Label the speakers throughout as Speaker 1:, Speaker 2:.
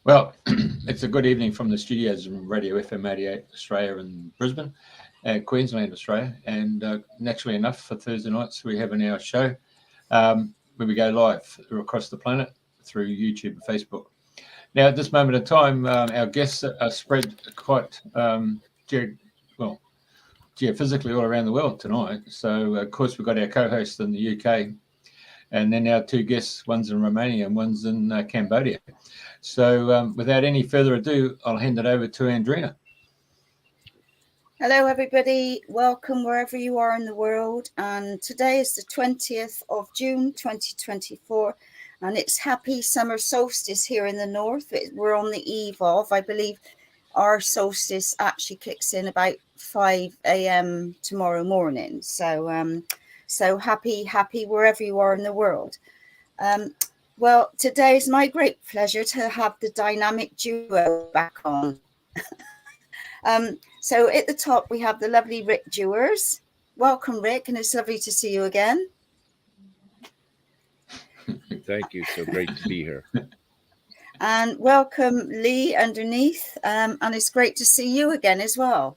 Speaker 1: Well, it's a good evening from the studios of Radio FM 88 Australia in Brisbane, Queensland, Australia. And naturally enough, for Thursday nights, we have an hour show where we go live across the planet through YouTube and Facebook. Now, at this moment in time, our guests are spread quite geophysically all around the world tonight. So, of course, we've got our co-host in the UK, and then our two guests, one's in Romania and one's in Cambodia. So without any further ado, I'll hand it over to Andrena.
Speaker 2: Hello, everybody. Welcome wherever you are in the world. And today is the 20th of June, 2024. And it's happy summer solstice here in the north. We're on the eve of, I believe, our solstice actually kicks in about 5 a.m. tomorrow morning. So happy wherever you are in the world. Well, today is my great pleasure to have the dynamic duo back on. So at the top, we have the lovely Rick Dewars. Welcome, Rick, and it's lovely to see you again.
Speaker 3: Thank you. So great to be here.
Speaker 2: And welcome, Lee, underneath. And it's great to see you again as well.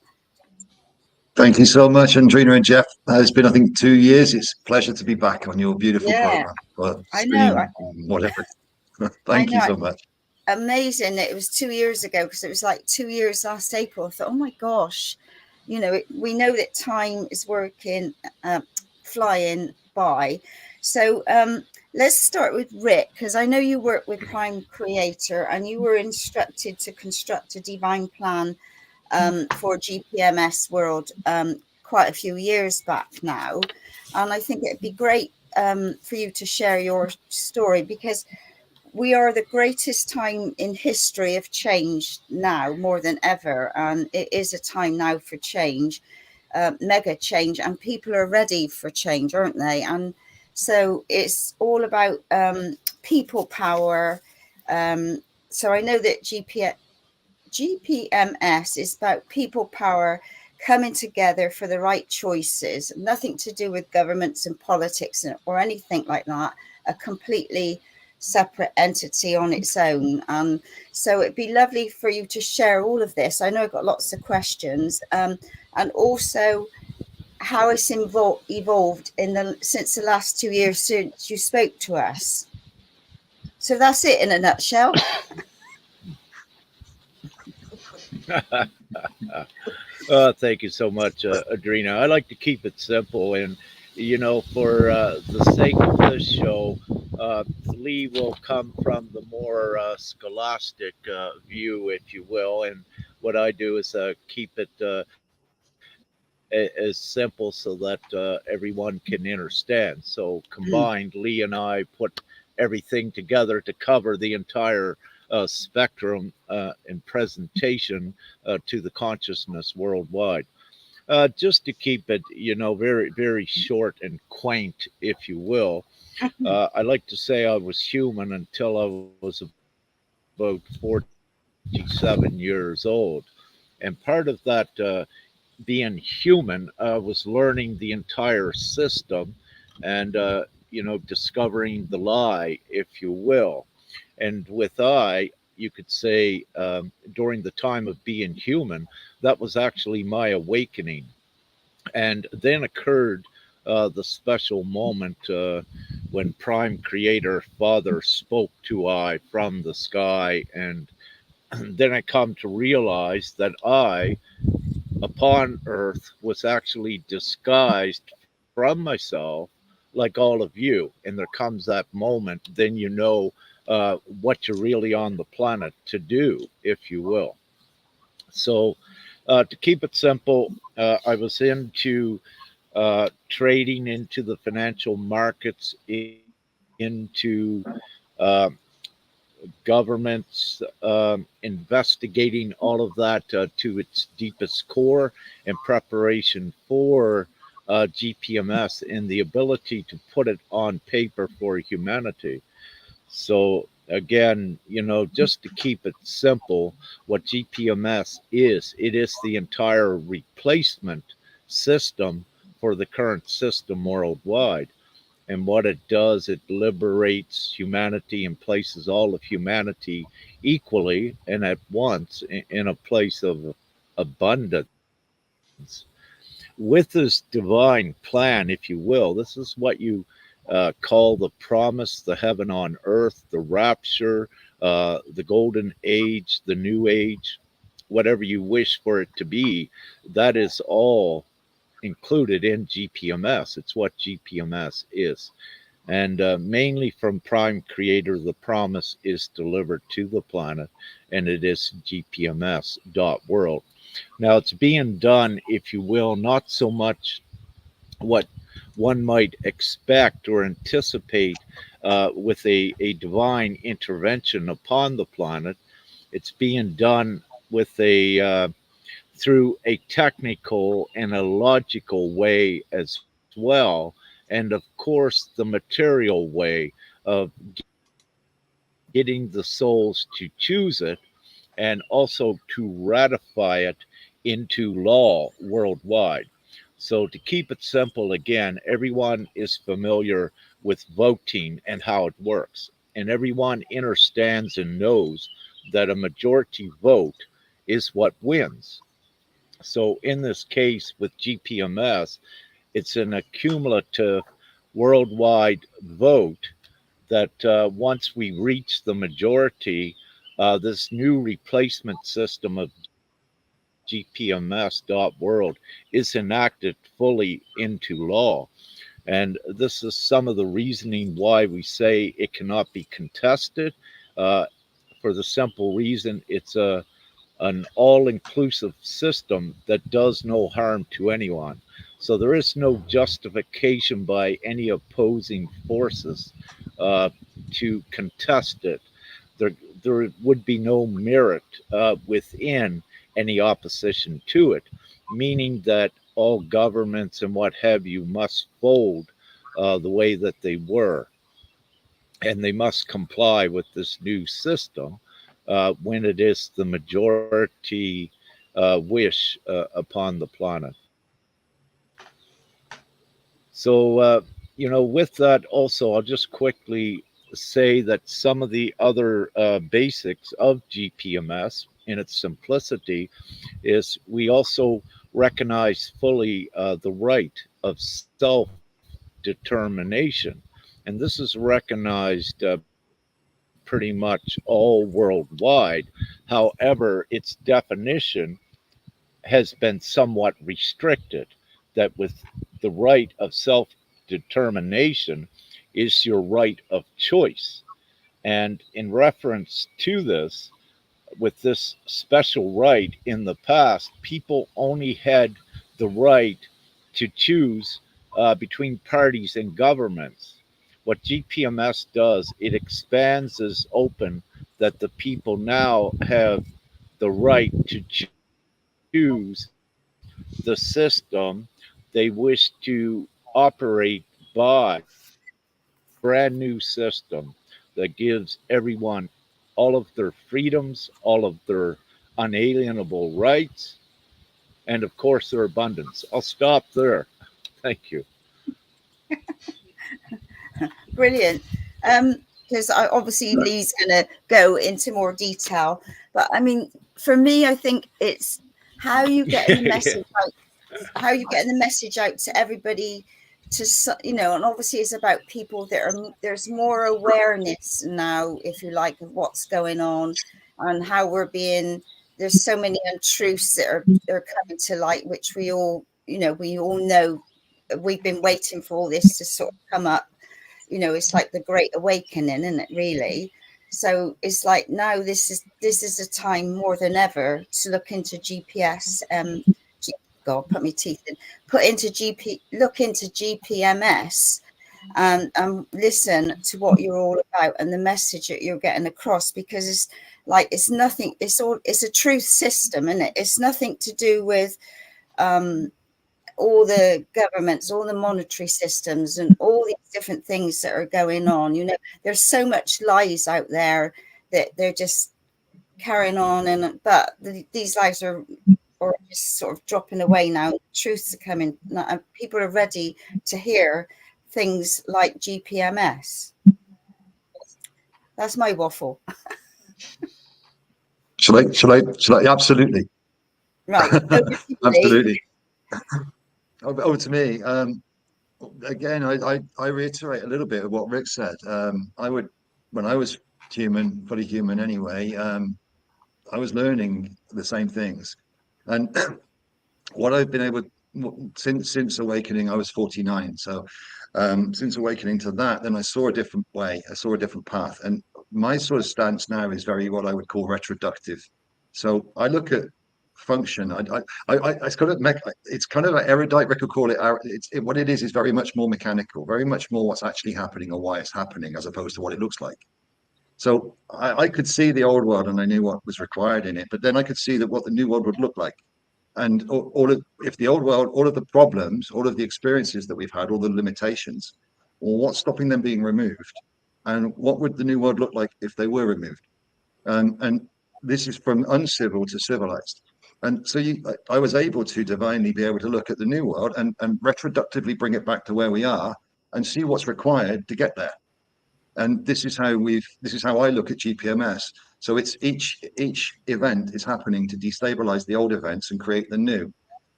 Speaker 4: Thank you so much, Andrena and Jeff. It's been, I think, 2 years. It's a pleasure to be back on your beautiful program. Well,
Speaker 2: I know.
Speaker 4: Whatever. Thank you so much.
Speaker 2: Amazing. It was 2 years ago, because it was like 2 years last April. I thought, oh my gosh, we know that time is flying by. So let's start with Rick, because I know you work with Prime Creator and you were instructed to construct a Devine plan for GPMS.World quite a few years back now. And I think it'd be great for you to share your story, because we are the greatest time in history of change now, more than ever. And it is a time now for change, mega change, and people are ready for change, aren't they? And so it's all about people power. So I know that GPMS is about people power coming together for the right choices, nothing to do with governments and politics or anything like that, a completely separate entity on its own. And so it'd be lovely for you to share all of this. I know I've got lots of questions, and also how it's evolved since the last 2 years since you spoke to us. So that's it in a nutshell.
Speaker 3: Thank you so much, Andrena. I like to keep it simple, and for the sake of this show, Lee will come from the more scholastic view, if you will, and what I do is keep it as simple so that everyone can understand. So combined, Lee and I put everything together to cover the entire spectrum and presentation to the consciousness worldwide. Just to keep it, very, very short and quaint, if you will. I like to say I was human until I was about 47 years old. And part of that being human was learning the entire system and, discovering the lie, if you will. And with you could say during the time of being human, that was actually my awakening. And then occurred the special moment when Prime Creator Father spoke to I from the sky. And then I come to realize that I, upon earth, was actually disguised from myself like all of you. And there comes that moment, then what you're really on the planet to do, if you will. So to keep it simple, I was into trading into the financial markets, into governments, investigating all of that to its deepest core in preparation for GPMS and the ability to put it on paper for humanity. So again, just to keep it simple, what GPMS is, it is the entire replacement system for the current system worldwide. And what it does, it liberates humanity and places all of humanity equally and at once in a place of abundance. With this divine plan, if you will, this is what you call the promise, the heaven on earth, the rapture, the golden age, the new age, whatever you wish for it to be. That is all included in GPMS. It's what GPMS is. And mainly from Prime Creator, the promise is delivered to the planet, and it is GPMS.World. Now, it's being done, if you will, not so much what one might expect or anticipate with a divine intervention upon the planet. It's being done with through a technical and a logical way as well. And of course, the material way of getting the souls to choose it and also to ratify it into law worldwide. So, to keep it simple, again, everyone is familiar with voting and how it works, and everyone understands and knows that a majority vote is what wins. So, in this case with GPMS, it's an accumulative worldwide vote that once we reach the majority, this new replacement system of GPMS.World is enacted fully into law. And this is some of the reasoning why we say it cannot be contested. Uh, for the simple reason it's an all inclusive system that does no harm to anyone. So there is no justification by any opposing forces uh, to contest it. There, there would be no merit within any opposition to it, meaning that all governments and what have you must fold the way that they were, and they must comply with this new system when it is the majority wish upon the planet. So, with that, also, I'll just quickly say that some of the other basics of GPMS in its simplicity is we also recognize fully the right of self determination. And this is recognized pretty much all worldwide. However, its definition has been somewhat restricted, that with the right of self determination is your right of choice. And in reference to this, with this special right in the past, people only had the right to choose between parties and governments. What GPMS does, it expands as open that the people now have the right to choose the system they wish to operate by. Brand new system that gives everyone all of their freedoms, all of their unalienable rights, and of course their abundance. I'll stop there. Thank you.
Speaker 2: Brilliant. Because obviously Lee's going to go into more detail, but I mean, for me, I think it's how you get the message out, how you getting the message out to everybody, and obviously it's about people that there's more awareness now, if you like, of what's going on and how there's so many untruths that are coming to light, which we all know. We've been waiting for all this to sort of come up. It's like the Great Awakening, isn't it, really? So it's like now this is a time more than ever to look into GPS. God, put my teeth in. Look into GPMS, and listen to what you're all about and the message that you're getting across, because it's nothing. It's a truth system, isn't it? It's nothing to do with all the governments, all the monetary systems, and all these different things that are going on. There's so much lies out there that they're just carrying on, but these lies are just sort of dropping away now. Truths are coming, and people are ready to hear things like GPMS? That's my waffle.
Speaker 4: Shall I? Absolutely.
Speaker 2: Right.
Speaker 4: Absolutely. Over to me. Again, I reiterate a little bit of what Rick said. When I was fully human anyway, I was learning the same things. And what I've been able, since awakening, I was 49. So since awakening to that, then I saw a different way. I saw a different path. And my sort of stance now is very what I would call retroductive. So I look at function. It's kind of an erudite. Rick could call it. What it is very much more mechanical, very much more what's actually happening or why it's happening, as opposed to what it looks like. So I could see the old world and I knew what was required in it, but then I could see that what the new world would look like. And if the old world, all of the problems, all of the experiences that we've had, all the limitations, well, what's stopping them being removed? And what would the new world look like if they were removed? And this is from uncivil to civilized. And so I was able to divinely be able to look at the new world and retroductively bring it back to where we are and see what's required to get there. And this is how I look at GPMS. So it's each event is happening to destabilize the old events and create the new.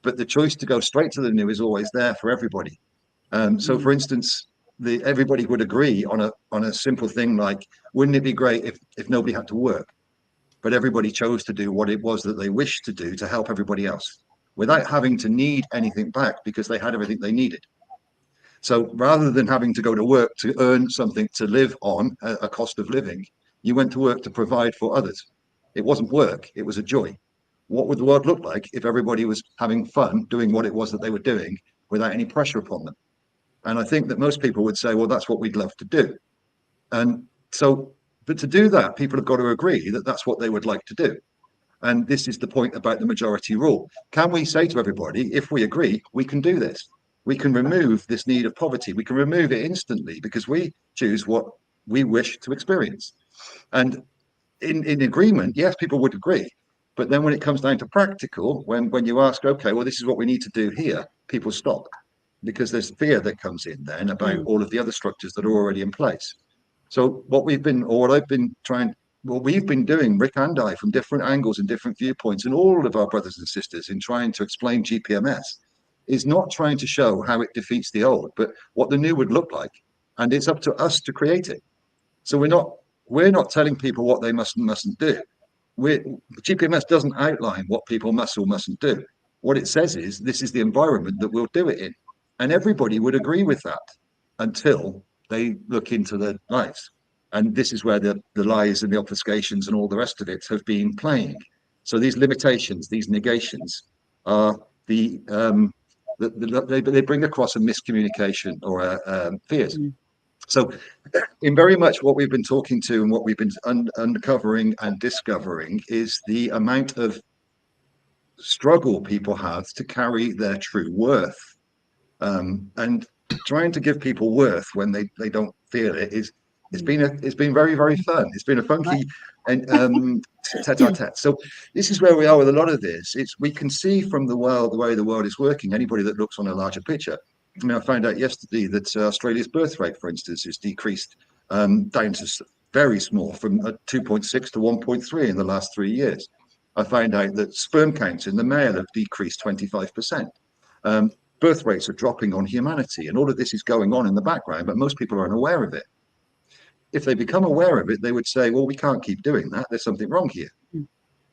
Speaker 4: But the choice to go straight to the new is always there for everybody. So for instance, everybody would agree on a simple thing like, wouldn't it be great if nobody had to work? But everybody chose to do what it was that they wished to do to help everybody else without having to need anything back because they had everything they needed. So rather than having to go to work to earn something to live on, a cost of living, you went to work to provide for others. It wasn't work, it was a joy. What would the world look like if everybody was having fun doing what it was that they were doing without any pressure upon them? And I think that most people would say, well, that's what we'd love to do. And so, but to do that, people have got to agree that that's what they would like to do. And this is the point about the majority rule. Can we say to everybody, if we agree, we can do this? We can remove this need of poverty. We can remove it instantly because we choose what we wish to experience. And in agreement, yes, people would agree. But then when it comes down to practical, when you ask, okay, well, this is what we need to do here, people stop because there's fear that comes in then about all of the other structures that are already in place. So what we've been doing, Rick and I, from different angles and different viewpoints, and all of our brothers and sisters in trying to explain GPMS, is not trying to show how it defeats the old, but what the new would look like. And it's up to us to create it. So we're not telling people what they must and mustn't do. GPMS doesn't outline what people must or mustn't do. What it says is this is the environment that we'll do it in. And everybody would agree with that until they look into their lives. And this is where the lies and the obfuscations and all the rest of it have been playing. So these limitations, these negations are they bring across a miscommunication or fears. So in very much what we've been talking to and what we've been uncovering and discovering is the amount of struggle people have to carry their true worth. And trying to give people worth when they don't feel it it's been very, very fun. It's been a funky and tete-a-tete. So this is where we are with a lot of this. We can see from the way the world is working, anybody that looks on a larger picture. I mean, I found out yesterday that Australia's birth rate, for instance, is decreased down to very small, from 2.6 to 1.3 in the last 3 years. I found out that sperm counts in the male have decreased 25%. Birth rates are dropping on humanity, and all of this is going on in the background, but most people are unaware of it. If they become aware of it, they would say, well, we can't keep doing that. There's something wrong here.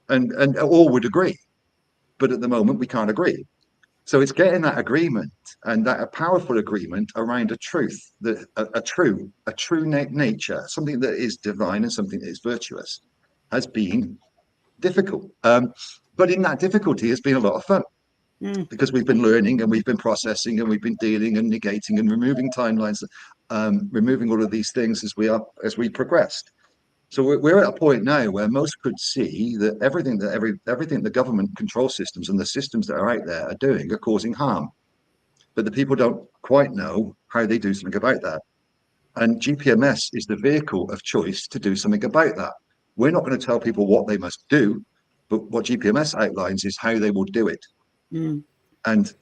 Speaker 4: And all would agree. But at the moment, we can't agree. So it's getting that agreement, and that a powerful agreement around a truth, that a true nature, something that is divine and something that is virtuous, has been difficult. But in that difficulty has been a lot of fun. Because we've been learning and we've been processing and we've been dealing and negating and removing timelines, removing all of these things as we progressed. So we're at a point now where most could see that everything the government control systems and the systems that are out there are doing are causing harm, but the people don't quite know how they do something about that. And GPMS is the vehicle of choice to do something about that. We're not going to tell people what they must do, but what GPMS outlines is how they will do it. And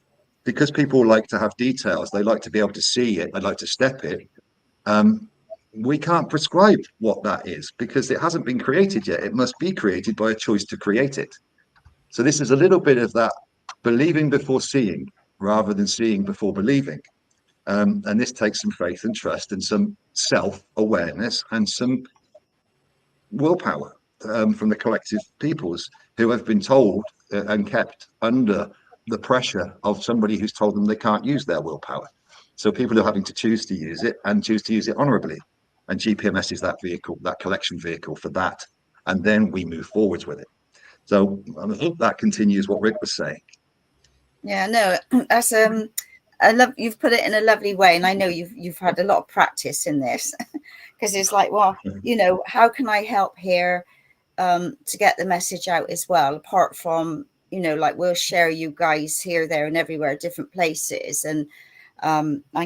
Speaker 4: because people like to have details, they like to be able to see it, they like to step it. We can't prescribe what that is because it hasn't been created yet. It must be created by a choice to create it. So this is a little bit of that believing before seeing rather than seeing before believing. And this takes some faith and trust and some self-awareness and some willpower from the collective peoples who have been told and kept under the pressure of somebody who's told them they can't use their willpower. So people are having to choose to use it and choose to use it honorably. And GPMS is that vehicle, that collection vehicle for that. And then we move forwards with it. So I hope that continues what Rick was saying.
Speaker 2: Yeah, no, that's I love you've put it in a lovely way, and I know you've had a lot of practice in this because it's like, well, how can I help here to get the message out as well, apart from like we'll share you guys here, there, and everywhere, different places, and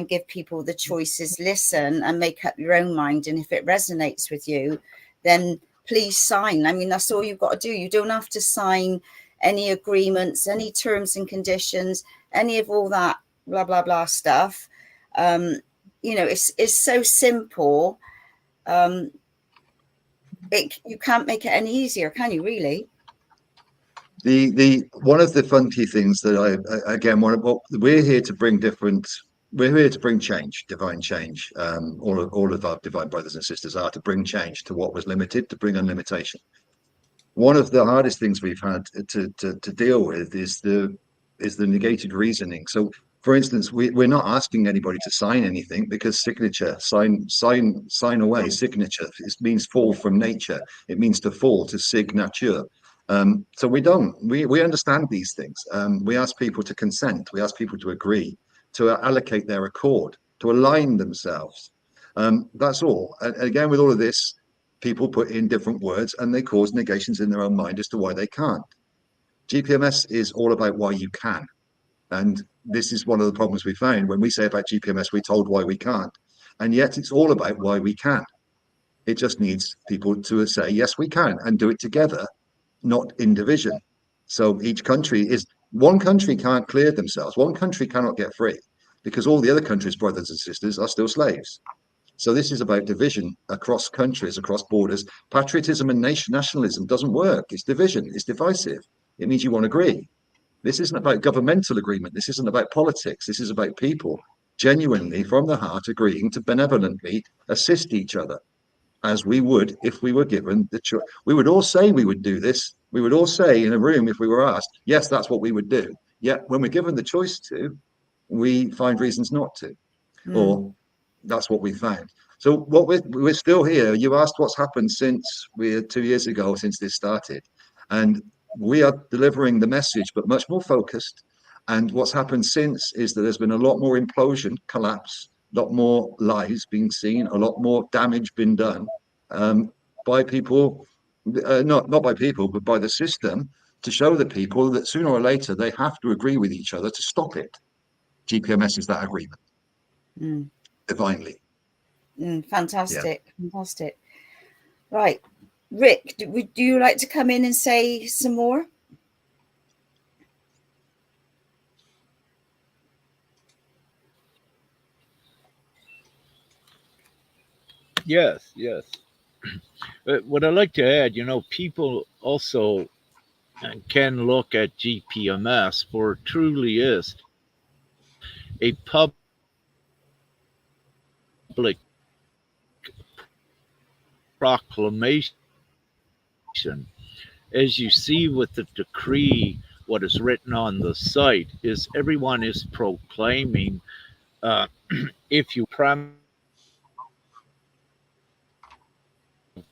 Speaker 2: give people the choices, listen and make up your own mind, and if it resonates with you, then please sign. I mean, that's all you've got to do. You don't have to sign any agreements, any terms and conditions, any of all that blah blah blah stuff. It's so simple. You can't make it any easier, can you, really?
Speaker 4: The one of the funky things that we're here to bring we're here to bring change, divine change. All of our divine brothers and sisters are to bring change to what was limited, to bring unlimitation. One of the hardest things we've had to deal with is the negated reasoning. So, for instance, we're not asking anybody to sign anything because signature, sign away. Signature, it means fall from nature. It means to fall, to signature. So we understand these things. We ask people to consent. We ask people to agree, to allocate their accord, to align themselves. That's all. And again, with all of this, people put in different words and they cause negations in their own mind as to why they can't. GPMS is all about why you can. And this is one of the problems we found. When we say about GPMS, we're told why we can't. And yet it's all about why we can. It just needs people to say, yes, we can, and do it together, not in division. So one country can't clear themselves. One country cannot get free because all the other countries' brothers and sisters are still slaves. So this is about division across countries, across borders. Patriotism and nationalism doesn't work. It's division. It's divisive. It means you won't agree. This isn't about governmental agreement. This isn't about politics. This is about people genuinely, from the heart, agreeing to benevolently assist each other, as we would if we were given the choice. We would all say we would do this. We would all say in a room, if we were asked, yes, that's what we would do. Yet when we're given the choice to, we find reasons not to. Or that's what we found. So what we're still here. You asked what's happened since 2 years ago, since this started. And we are delivering the message, but much more focused. And what's happened since is that there's been a lot more implosion, collapse, a lot more lies being seen, a lot more damage been done by people, not by people, but by the system, to show the people that sooner or later they have to agree with each other to stop it. GPMS is that agreement. Divinely.
Speaker 2: Fantastic. Yeah. Fantastic. Right. Rick, do you like to come in and say some more?
Speaker 3: Yes. What I'd like to add, people also can look at GPMS, for it truly is a public proclamation. As you see with the decree, what is written on the site is everyone is proclaiming, if you premise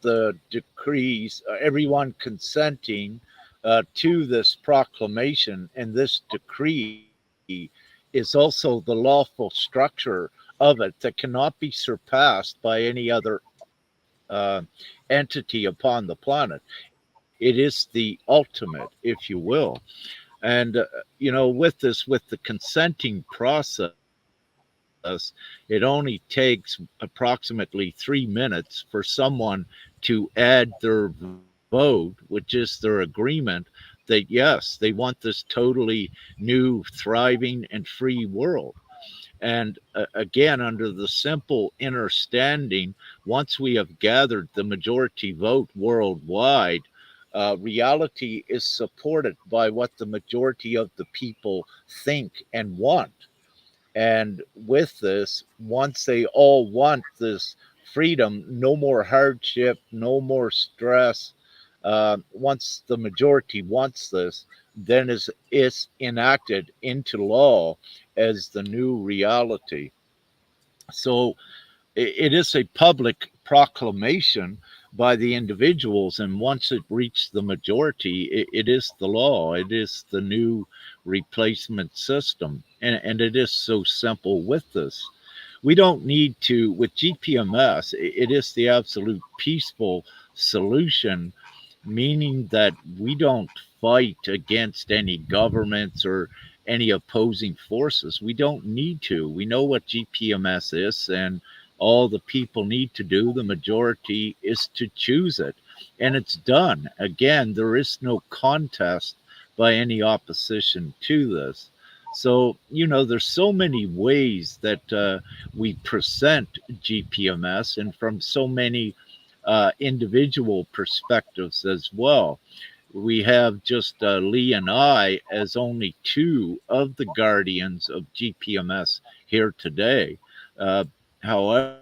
Speaker 3: the decrees, everyone consenting to this proclamation, and this decree is also the lawful structure of it that cannot be surpassed by any other entity upon the planet. It is the ultimate, if you will. And, with the consenting process, it only takes approximately 3 minutes for someone to add their vote, which is their agreement that, yes, they want this totally new, thriving, and free world. And again, under the simple understanding, once we have gathered the majority vote worldwide, reality is supported by what the majority of the people think and want. And with this, once they all want this freedom, no more hardship, no more stress. Once the majority wants this, then it's enacted into law as the new reality. So it is a public proclamation by the individuals, and once it reached the majority, it is the law. It is the new replacement system, and it is so simple with this. We don't need to, with GPMS, it is the absolute peaceful solution, meaning that we don't fight against any governments or any opposing forces. We don't need to. We know what GPMS is, and all the people need to do, the majority, is to choose it. And it's done. Again, there is no contest by any opposition to this. So, there's so many ways that we present GPMS, and from so many individual perspectives as well. We have just Lee and I as only two of the guardians of GPMS here today. However,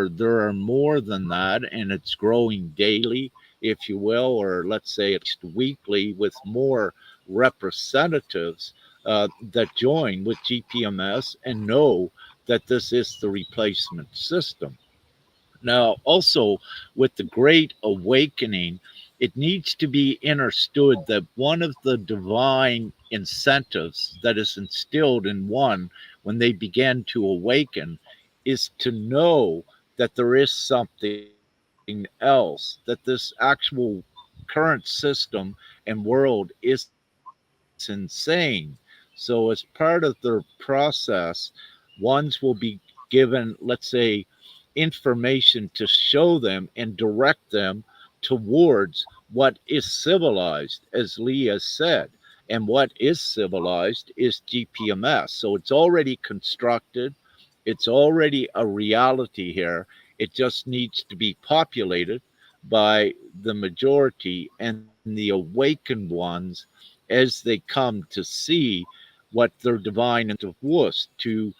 Speaker 3: there are more than that, and it's growing daily, if you will, or let's say it's weekly, with more representatives that join with GPMS and know that this is the replacement system. Now, also with the Great Awakening, it needs to be understood that one of the divine incentives that is instilled in one when they begin to awaken is to know that there is something else, that this actual current system and world is insane. So, as part of their process, ones will be given, let's say, information to show them and direct them towards what is civilized, as Lee has said. And what is civilized is GPMS. So it's already constructed, it's already a reality here. It just needs to be populated by the majority and the awakened ones as they come to see what their divine was to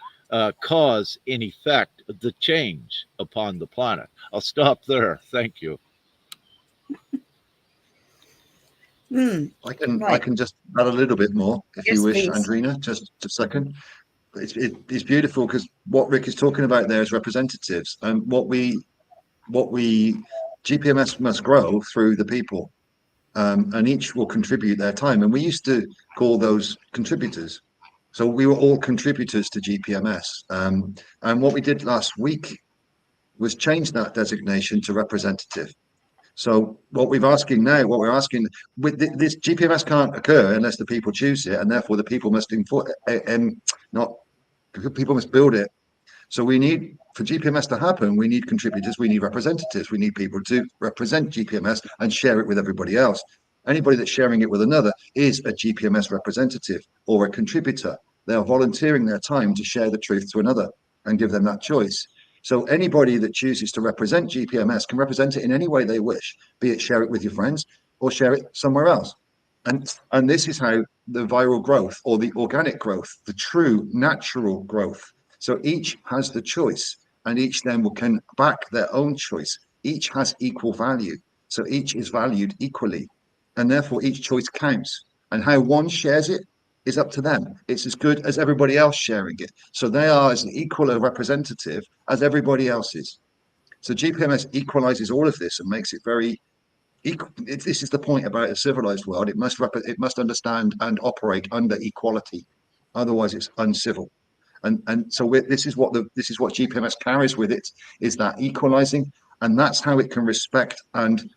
Speaker 3: cause, in effect, the change upon the planet. I'll stop there. Thank you.
Speaker 4: I can just add a little bit more if
Speaker 2: Yes,
Speaker 4: you wish,
Speaker 2: please.
Speaker 4: Andrena, just a second. It's beautiful because what Rick is talking about there is representatives, and what we GPMS must grow through the people, and each will contribute their time. And we used to call those contributors. So we were all contributors to GPMS. And what we did last week was change that designation to representative. So what we're asking, with this GPMS can't occur unless the people choose it, and therefore the people must not people must build it. So we need, for GPMS to happen, we need contributors, we need representatives, we need people to represent GPMS and share it with everybody else. Anybody that's sharing it with another is a GPMS representative or a contributor. They are volunteering their time to share the truth to another and give them that choice. So anybody that chooses to represent GPMS can represent it in any way they wish, be it share it with your friends or share it somewhere else. And this is how the viral growth or the organic growth, the true natural growth. So each has the choice, and each then can back their own choice. Each has equal value. So each is valued equally. And therefore each choice counts. And how one shares it is up to them. It's as good as everybody else sharing it. So they are as equal a representative as everybody else is. So GPMS equalizes all of this and makes it very equal. This is the point about a civilized world. It must understand and operate under equality. Otherwise, it's uncivil. And so this is what GPMS carries with it, is that equalizing, and that's how it can respect and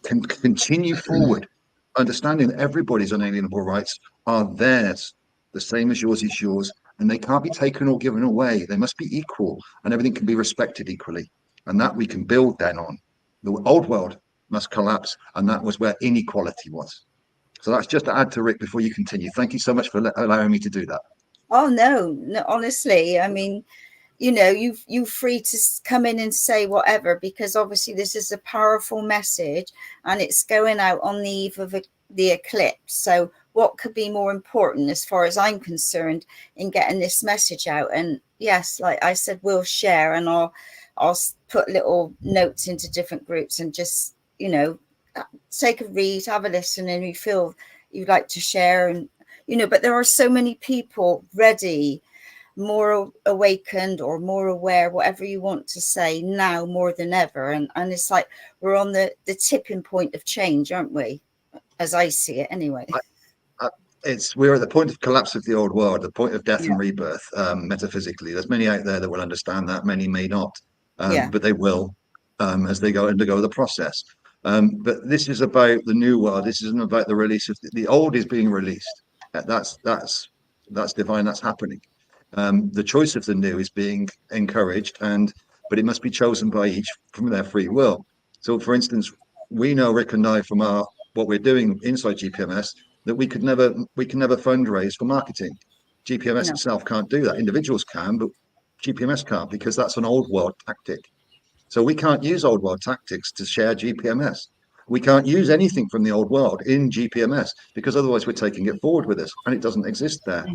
Speaker 4: can continue forward, understanding that everybody's unalienable rights are theirs, the same as yours is yours, and they can't be taken or given away. They must be equal, and everything can be respected equally, and that we can build then on. The old world must collapse, and that was where inequality was. So that's just to add to Rick before you continue. Thank you so much for allowing me to do that.
Speaker 2: Oh no, honestly, I mean, you free to come in and say whatever, because obviously this is a powerful message and it's going out on the eve of the eclipse. So what could be more important, as far as I'm concerned, in getting this message out? And yes, like I said, we'll share, and I'll put little notes into different groups, and just take a read, have a listen, and you feel you'd like to share. And but there are so many people ready, more awakened or more aware, whatever you want to say, now more than ever. And it's like we're on the tipping point of change, aren't we? As I see it anyway.
Speaker 4: We're at the point of collapse of the old world, the point of death
Speaker 2: Yeah.
Speaker 4: and rebirth, metaphysically. There's many out there that will understand that, many may not,
Speaker 2: Yeah.
Speaker 4: but they will as they undergo the process. But this is about the new world. This isn't about the release of the old is being released. That's divine. That's happening. The choice of the new is being encouraged, but it must be chosen by each from their free will. So, for instance, we know, Rick and I, from what we're doing inside GPMS, that we can never fundraise for marketing. GPMS
Speaker 2: No.
Speaker 4: itself can't do that. Individuals can, but GPMS can't, because that's an old world tactic. So we can't use old world tactics to share GPMS. We can't use anything from the old world in GPMS, because otherwise we're taking it forward with us, and it doesn't exist there.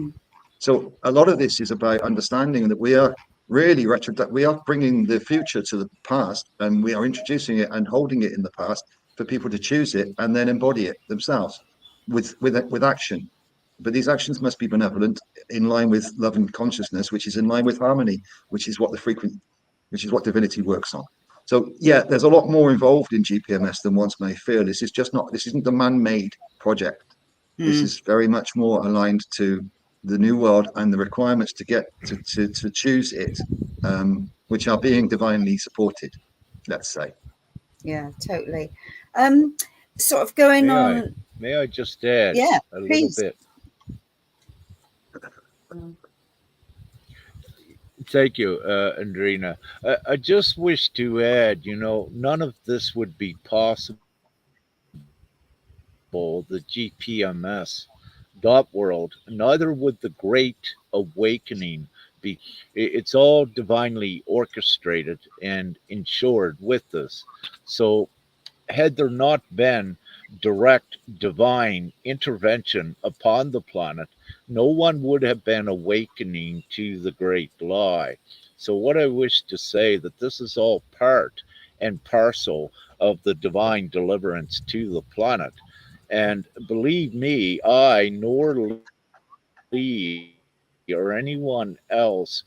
Speaker 4: So a lot of this is about understanding that we are really we are bringing the future to the past, and we are introducing it and holding it in the past for people to choose it and then embody it themselves with action. But these actions must be benevolent, in line with love and consciousness, which is in line with harmony, which is what divinity works on. So yeah, there's a lot more involved in GPMS than one may feel. This isn't the man-made project. This is very much more aligned to the new world and the requirements to get to choose it, which are being divinely supported, let's say.
Speaker 2: Yeah, totally. Sort of going on.
Speaker 3: May I just add
Speaker 2: Yeah,
Speaker 3: a little
Speaker 2: please.
Speaker 3: bit? Thank you, Andrena. I just wish to add, none of this would be possible, the GPMS.World, neither would the Great Awakening be. It's all divinely orchestrated and ensured with this. So, had there not been direct divine intervention upon the planet, no one would have been awakening to the great lie. So, what I wish to say that this is all part and parcel of the divine deliverance to the planet. And believe me, I nor Lee or anyone else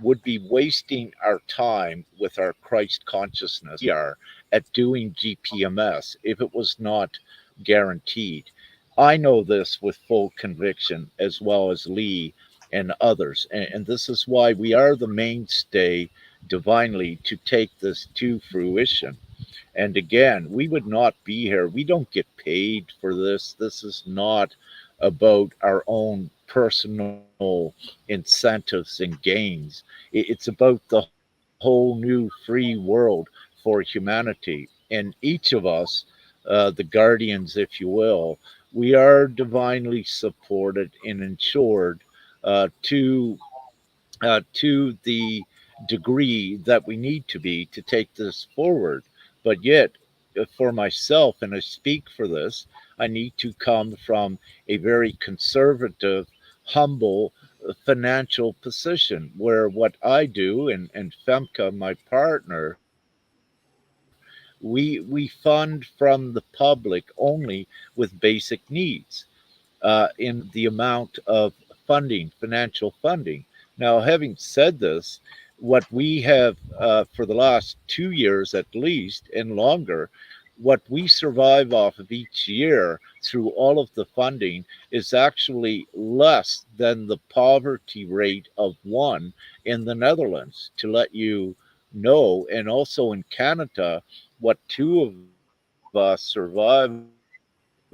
Speaker 3: would be wasting our time with our Christ consciousness we are at doing GPMS if it was not guaranteed. I know this with full conviction, as well as Lee and others. And this is why we are the mainstay divinely to take this to fruition. And again, we would not be here. We don't get paid for this. This is not about our own personal incentives and gains. It's about the whole new free world for humanity. And each of us, the guardians, if you will, we are divinely supported and ensured to the degree that we need to be to take this forward. But yet, for myself, and I speak for this, I need to come from a very conservative, humble financial position where what I do, and Femke, my partner, we fund from the public only with basic needs in the amount of funding, financial funding. Now, having said this, what we have for the last 2 years at least and longer, what we survive off of each year through all of the funding is actually less than the poverty rate of one in the Netherlands, to let you know. And also in Canada, what two of us survive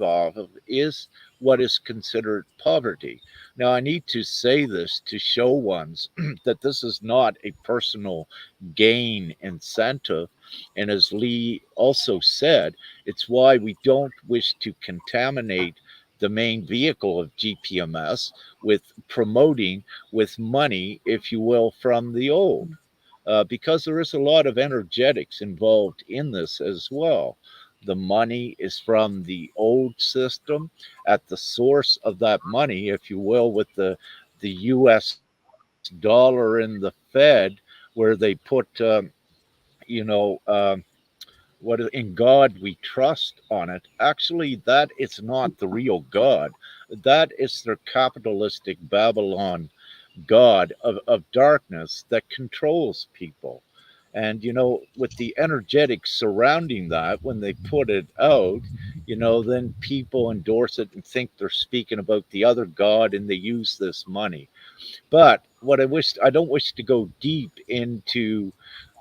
Speaker 3: off of is what is considered poverty. Now, I need to say this to show ones that this is not a personal gain incentive. And as Lee also said, it's why we don't wish to contaminate the main vehicle of GPMS, with promoting with money, if you will, from the old. Because there is a lot of energetics involved in this as well. The money is from the old system. At the source of that money, if you will, with the U.S. dollar in the Fed, where they put, you know, what in God we trust on it. Actually, that is not the real God. That is their capitalistic Babylon God of darkness that controls people. And, with the energetics surrounding that, when they put it out, then people endorse it and think they're speaking about the other God, and they use this money. But what I don't wish to go deep into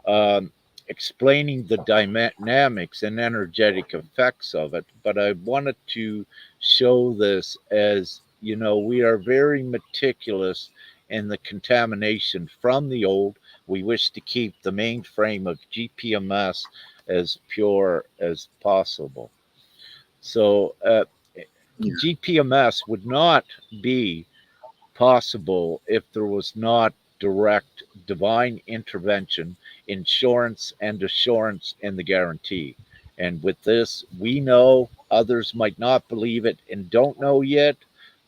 Speaker 3: um, explaining the dynamics and energetic effects of it, but I wanted to show this as, we are very meticulous in the contamination from the old. We wish to keep the mainframe of GPMS as pure as possible. So, GPMS would not be possible if there was not direct divine intervention, insurance, and assurance in the guarantee. And with this, we know others might not believe it and don't know yet,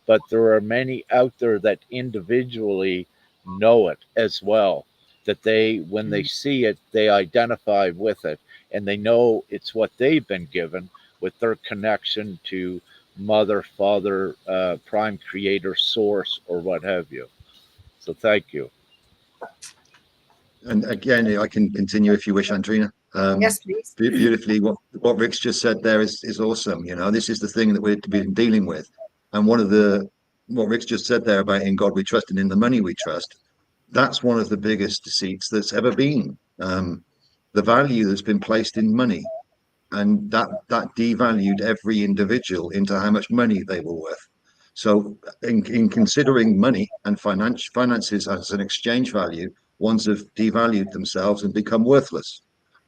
Speaker 3: but there are many out there that individually know it as well. That when they see it, they identify with it, and they know it's what they've been given with their connection to mother, father, prime creator, source, or what have you. So thank you.
Speaker 4: And again, I can continue if you wish, Andrena.
Speaker 2: Yes, please.
Speaker 4: Beautifully, what Rick's just said there is awesome. This is the thing that we've been dealing with, and what Rick's just said there about in God we trust and in the money we trust. That's one of the biggest deceits that's ever been. The value that's been placed in money, and that devalued every individual into how much money they were worth. So, in considering money and finances as an exchange value, ones have devalued themselves and become worthless.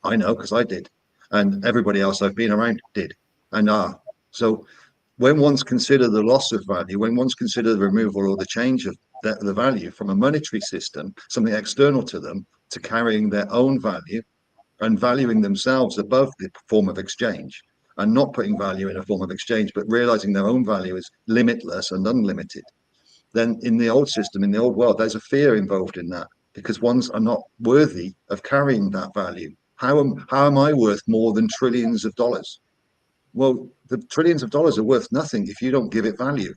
Speaker 4: I know because I did, and everybody else I've been around did and are. So, when one's considered the loss of value, when one's considered the removal or the change of the value from a monetary system, something external to them, to carrying their own value and valuing themselves above the form of exchange, and not putting value in a form of exchange, but realizing their own value is limitless and unlimited, then in the old system, in the old world, there's a fear involved in that, because ones are not worthy of carrying that value. How am I worth more than trillions of dollars? Well, the trillions of dollars are worth nothing if you don't give it value.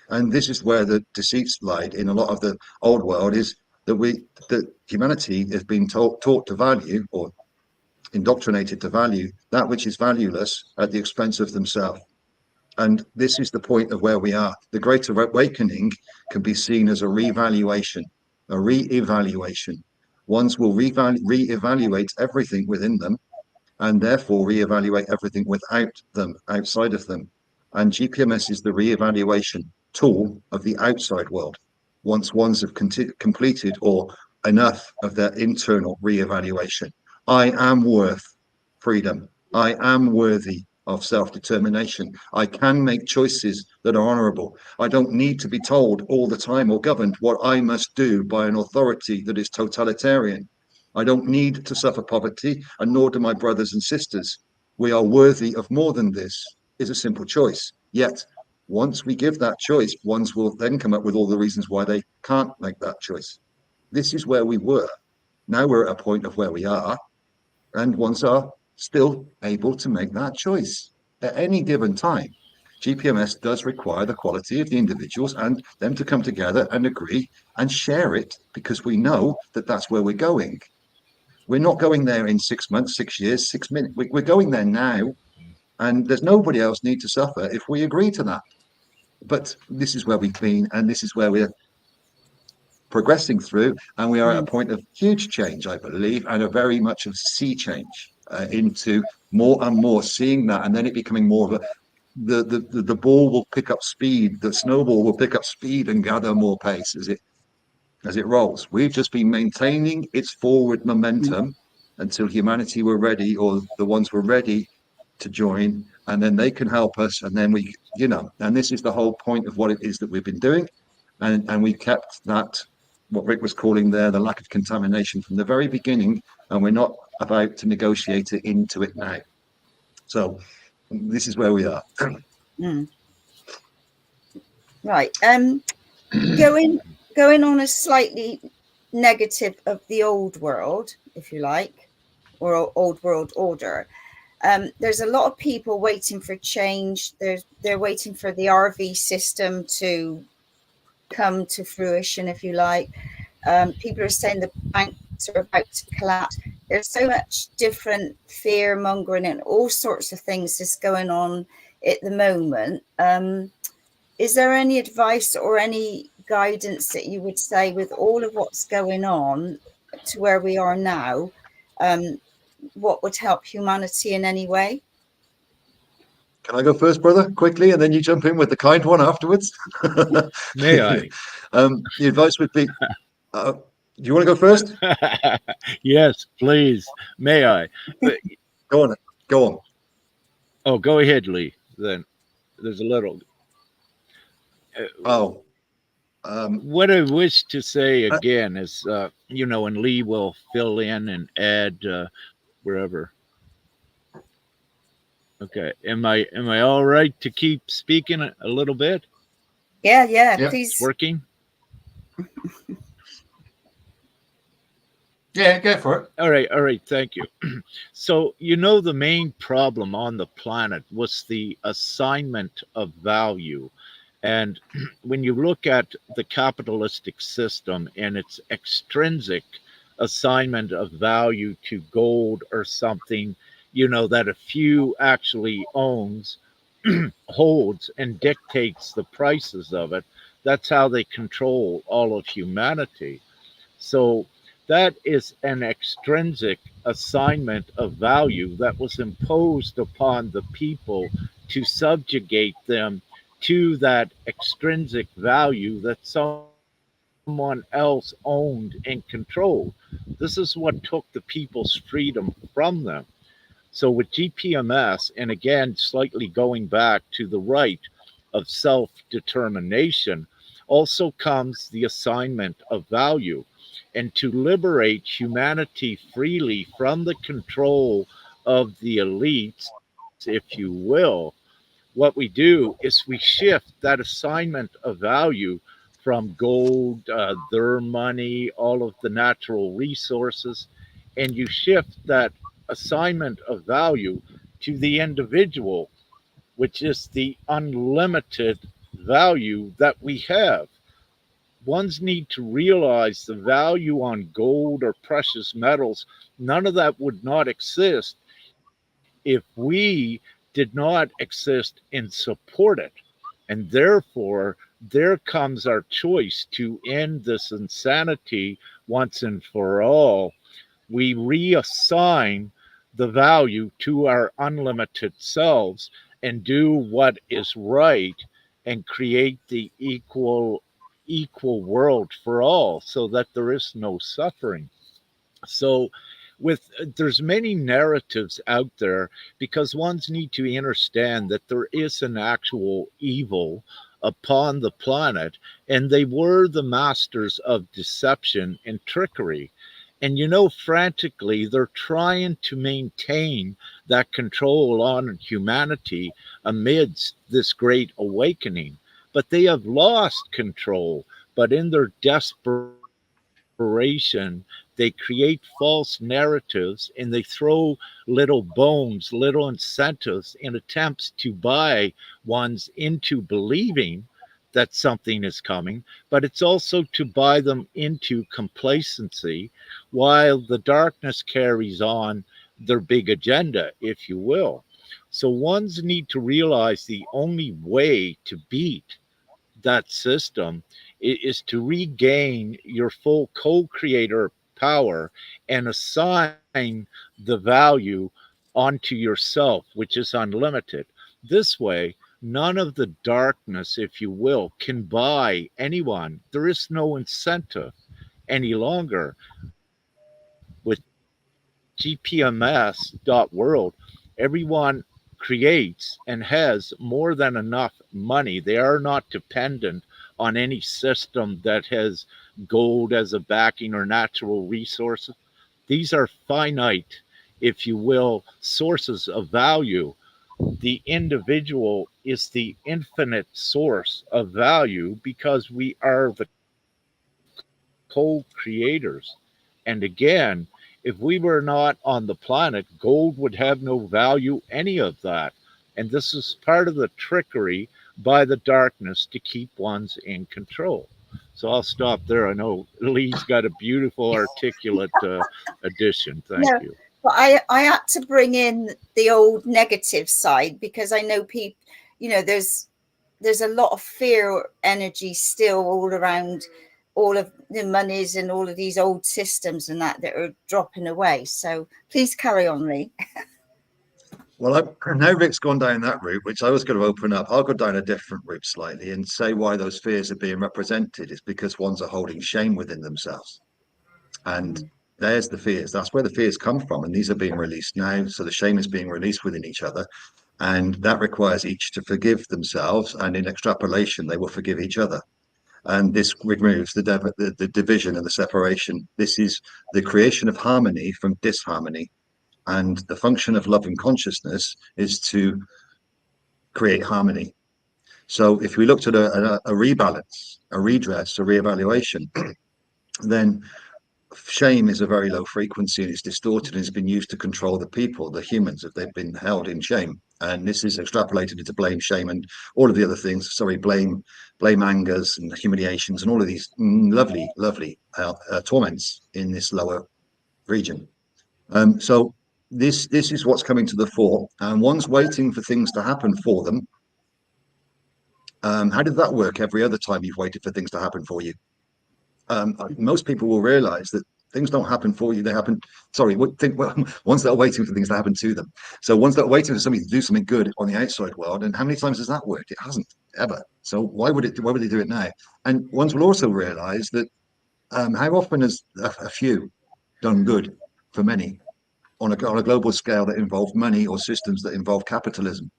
Speaker 4: And this is where the deceits lied in a lot of the old world, is that humanity has been taught to value, or indoctrinated to value, that which is valueless at the expense of themselves. And this is the point of where we are. The Greater Awakening can be seen as a revaluation, a re-evaluation. Ones will re-evaluate everything within them, and therefore re-evaluate everything without them, outside of them. And GPMS is the re-evaluation tool of the outside world. Once ones have completed or enough of their internal re-evaluation. I am worth freedom. I am worthy of self-determination. I can make choices that are honorable. I don't need to be told all the time or governed what I must do by an authority that is totalitarian. I don't need to suffer poverty, and nor do my brothers and sisters. We are worthy of more than this, is a simple choice. Yet, once we give that choice, ones will then come up with all the reasons why they can't make that choice. This is where we were. Now we're at a point of where we are, and ones are still able to make that choice at any given time. GPMS does require the quality of the individuals and them to come together and agree and share it, because we know that that's where we're going. We're not going there in 6 months, 6 years, 6 minutes. We're going there now, and there's nobody else need to suffer if we agree to that. But this is where we've been, and this is where we're progressing through, and we are at a point of huge change, I believe, and a very much of sea change into more and more seeing that, and then it becoming more of a the ball will pick up speed, the snowball will pick up speed and gather more pace as it rolls. We've just been maintaining its forward momentum until humanity were ready, or the ones were ready to join and then they can help us, and then we, and this is the whole point of what it is that we've been doing, and we kept that, what Rick was calling there, the lack of contamination from the very beginning, and we're not about to negotiate it into it now. So this is where we are.
Speaker 2: Mm. Right. Going on a slightly negative of the old world, if you like, or old world order. There's a lot of people waiting for change. They're waiting for the RV system to come to fruition, if you like. People are saying the banks are about to collapse. There's so much different fear mongering and all sorts of things that's going on at the moment. Is there any advice or any guidance that you would say, with all of what's going on to where we are now, what would help humanity in any way?
Speaker 4: Can I go first, brother, quickly, and then you jump in with the kind one afterwards?
Speaker 3: May I?
Speaker 4: The advice would be, do you want to go first?
Speaker 3: Yes, please. May I?
Speaker 4: Go on. Go on.
Speaker 3: Oh, go ahead, Lee. Then there's a little. What I wish to say again is, and Lee will fill in and add wherever. Okay. Am I all right to keep speaking a little bit?
Speaker 2: Yeah. Please.
Speaker 3: It's working.
Speaker 1: Yeah, go for it.
Speaker 3: All right. Thank you. So, the main problem on the planet was the assignment of value. And when you look at the capitalistic system and its extrinsic assignment of value to gold or something, that a few actually owns, holds, and dictates the prices of it, that's how they control all of humanity. So that is an extrinsic assignment of value that was imposed upon the people to subjugate them to that extrinsic value that someone else owned and controlled. This is what took the people's freedom from them. So with GPMS, and again, slightly going back to the right of self-determination, also comes the assignment of value. And to liberate humanity freely from the control of the elites, if you will, what we do is we shift that assignment of value from gold, their money, all of the natural resources, and you shift that assignment of value to the individual, which is the unlimited value that we have. Ones need to realize the value on gold or precious metals. None of that would not exist if we did not exist and support it. And therefore, there comes our choice to end this insanity once and for all. We reassign the value to our unlimited selves and do what is right and create the equal world for all so that there is no suffering. So with there's many narratives out there because ones need to understand that there is an actual evil upon the planet, and they were the masters of deception and trickery. And frantically they're trying to maintain that control on humanity amidst this great awakening, but they have lost control. But in their desperation, they create false narratives and they throw little bones, little incentives in attempts to buy ones into believing that something is coming, but it's also to buy them into complacency while the darkness carries on their big agenda, if you will. So ones need to realize the only way to beat that system is to regain your full co-creator power and assign the value onto yourself, which is unlimited. This way, none of the darkness, if you will, can buy anyone. There is no incentive any longer. With GPMS.World, everyone creates and has more than enough money. They are not dependent on any system that has gold as a backing or natural resources. These are finite, if you will, sources of value. The individual is the infinite source of value because we are the co-creators. And again, if we were not on the planet, gold would have no value, any of that. And this is part of the trickery by the darkness to keep ones in control. So I'll stop there. I know Lee's got a beautiful, articulate addition. Thank
Speaker 2: No,
Speaker 3: you.
Speaker 2: but I had to bring in the old negative side because I know people, you know, there's a lot of fear energy still all around all of the monies and all of these old systems and that are dropping away. So please carry on, Lee.
Speaker 4: Well, I know Rick's gone down that route, which I was going to open up. I'll go down a different route slightly and say why those fears are being represented is because ones are holding shame within themselves. And there's the fears. That's where the fears come from. And these are being released now. So the shame is being released within each other. And that requires each to forgive themselves. And in extrapolation, they will forgive each other. And this removes the division and the separation. This is the creation of harmony from disharmony. And the function of love and consciousness is to create harmony. So if we looked at a rebalance, a redress, a reevaluation, then shame is a very low frequency and it's distorted and it's been used to control the people, the humans, if they've been held in shame. And this is extrapolated into blame, shame, and all of the other things. Sorry, blame, angers, and humiliations, and all of these lovely torments in this lower region. So this is what's coming to the fore, and one's waiting for things to happen for them. How did that work every other time you've waited for things to happen for you? Most people will realize that things don't happen for you. They happen, ones that are waiting for things to happen to them. So ones that are waiting for somebody to do something good on the outside world. And how many times has that worked? It hasn't, ever. So why would they do it now? And ones will also realize that how often has a few done good for many on a global scale that involve money or systems that involve capitalism?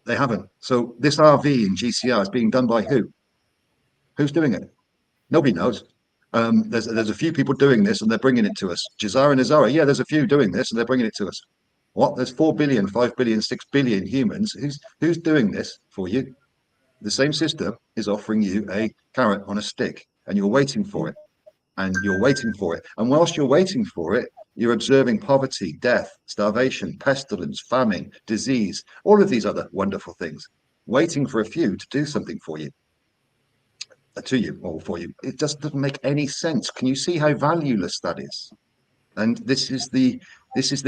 Speaker 4: They haven't. So this RV in GCR is being done by who? Who's doing it? Nobody knows. There's a few people doing this and they're bringing it to us. Jazara and Azara, yeah, there's a few doing this and they're bringing it to us. What? There's 4 billion, 5 billion, 6 billion humans. Who's doing this for you? The same system is offering you a carrot on a stick and you're waiting for it. And you're waiting for it. And whilst you're waiting for it, you're observing poverty, death, starvation, pestilence, famine, disease, all of these other wonderful things, waiting for a few to do something for you. To you or for you. It just doesn't make any sense. Can you see how valueless that is? And this is the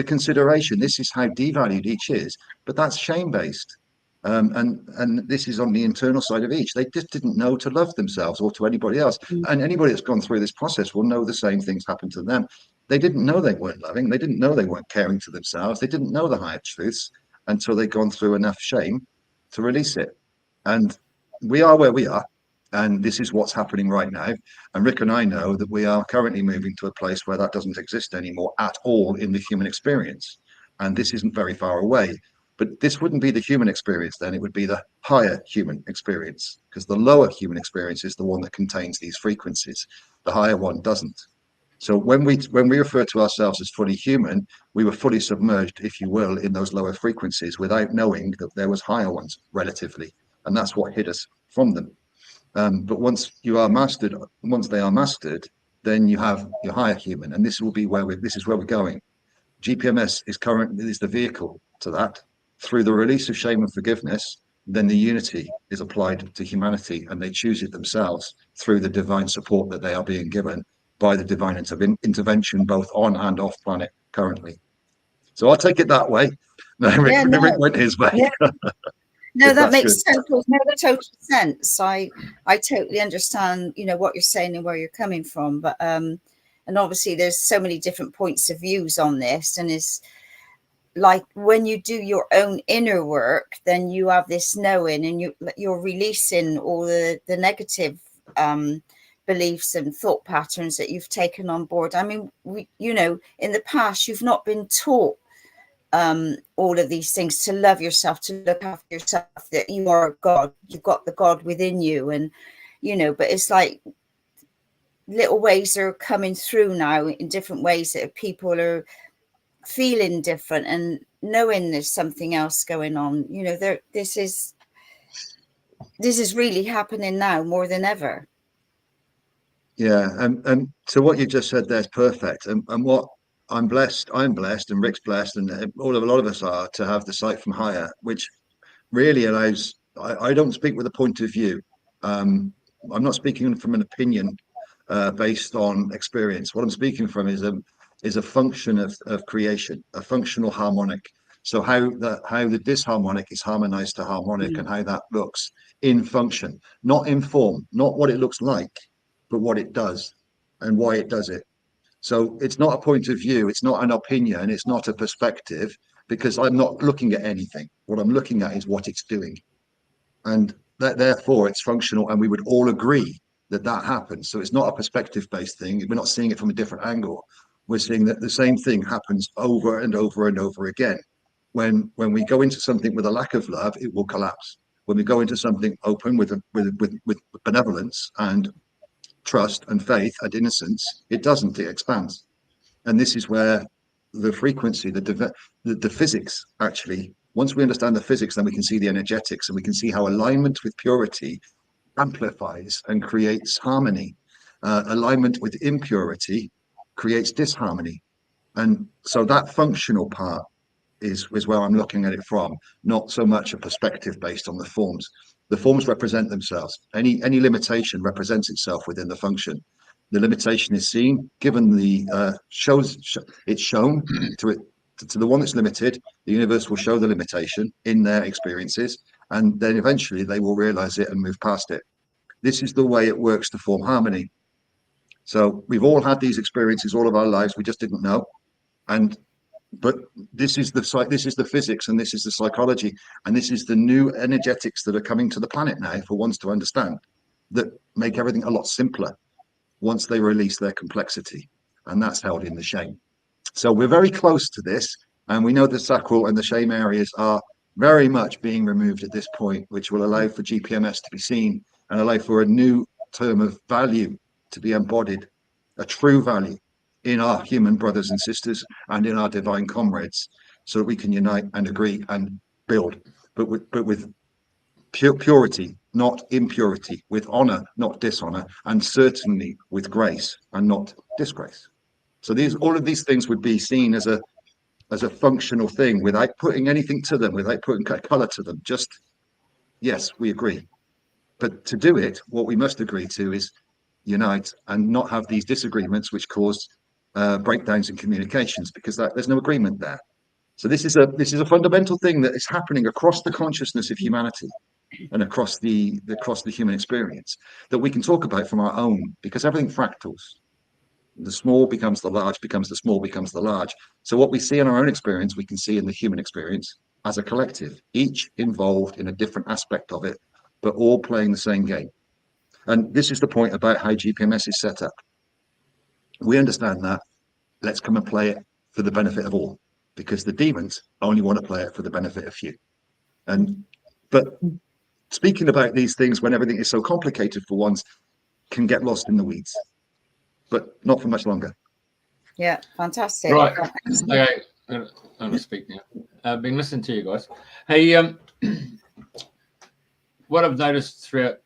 Speaker 4: consideration. This is how devalued each is. But that's shame based, and this is on the internal side of each. They just didn't know to love themselves or to anybody else. And anybody that's gone through this process will know the same things happen to them. They didn't know they weren't loving. They didn't know they weren't caring to themselves. They didn't know the higher truths until they'd gone through enough shame to release it. And we are where we are. And this is what's happening right now. And Rick and I know that we are currently moving to a place where that doesn't exist anymore at all in the human experience. And this isn't very far away. But this wouldn't be the human experience then. It would be the higher human experience, because the lower human experience is the one that contains these frequencies. The higher one doesn't. So when we refer to ourselves as fully human, we were fully submerged, if you will, in those lower frequencies without knowing that there was higher ones relatively. And that's what hid us from them. But once they are mastered, then you have your higher human, and this is where we're going. GPMS is the vehicle to that. Through the release of shame and forgiveness, then the unity is applied to humanity, and they choose it themselves through the divine support that they are being given by the divine intervention, both on and off planet currently. So I'll take it that way. Rick went his way.
Speaker 2: Yeah. No, that makes total sense. I totally understand, what you're saying and where you're coming from. But and obviously there's so many different points of views on this, and it's like when you do your own inner work, then you have this knowing, and you're releasing all the negative beliefs and thought patterns that you've taken on board. I mean, in the past you've not been taught all of these things, to love yourself, to look after yourself, that you are God, you've got the God within you. And, you know, but it's like little ways are coming through now in different ways that people are feeling different and knowing there's something else going on. You know, this is really happening now more than ever.
Speaker 4: Yeah, and so what you just said there is perfect. And what I'm blessed, and Rick's blessed, and a lot of us are, to have the sight from higher, which really allows. I don't speak with a point of view. I'm not speaking from an opinion based on experience. What I'm speaking from is a function of creation, a functional harmonic. So how the disharmonic is harmonized to harmonic, and how that looks in function, not in form, not what it looks like, but what it does and why it does it. So it's not a point of view, it's not an opinion, it's not a perspective, because I'm not looking at anything. What I'm looking at is what it's doing. And that, therefore, it's functional, and we would all agree that that happens. So it's not a perspective-based thing. We're not seeing it from a different angle. We're seeing that the same thing happens over and over and over again. When we go into something with a lack of love, it will collapse. When we go into something open with benevolence and trust and faith and innocence, it doesn't. It expands. And this is where the frequency, the physics, actually, once we understand the physics, then we can see the energetics, and we can see how alignment with purity amplifies and creates harmony. Alignment with impurity creates disharmony. And so that functional part is where I'm looking at it from, not so much a perspective based on the forms. The forms represent themselves. Any limitation represents itself within the function. The limitation is seen, given the it's shown to it, to the one that's limited. The universe will show the limitation in their experiences, and then eventually they will realize it and move past it. This is the way it works to form harmony. So we've all had these experiences all of our lives. We just didn't know. But this is the physics, and this is the psychology, and this is the new energetics that are coming to the planet now for ones to understand, that make everything a lot simpler once they release their complexity, and that's held in the shame. So we're very close to this, and we know the sacral and the shame areas are very much being removed at this point, which will allow for GPMS to be seen and allow for a new term of value to be embodied, a true value in our human brothers and sisters and in our divine comrades, so that we can unite and agree and build, but with purity, not impurity, with honor, not dishonor, and certainly with grace and not disgrace. So all of these things would be seen as a functional thing, without putting anything to them, without putting color to them. Just, yes, we agree. But to do it, what we must agree to is unite and not have these disagreements which cause breakdowns in communications, because there's no agreement there. So this is a fundamental thing that is happening across the consciousness of humanity and across the human experience, that we can talk about from our own, because everything fractals. The small becomes the large, becomes the small, becomes the large. So what we see in our own experience, we can see in the human experience as a collective, each involved in a different aspect of it, but all playing the same game. And this is the point about how GPMS is set up. We understand that. Let's come and play it for the benefit of all, because the demons only want to play it for the benefit of few. But speaking about these things when everything is so complicated for once can get lost in the weeds, but not for much longer.
Speaker 2: Yeah, fantastic.
Speaker 1: Right. Okay, I'm going to speak now. I've been listening to you guys. Hey, what I've noticed throughout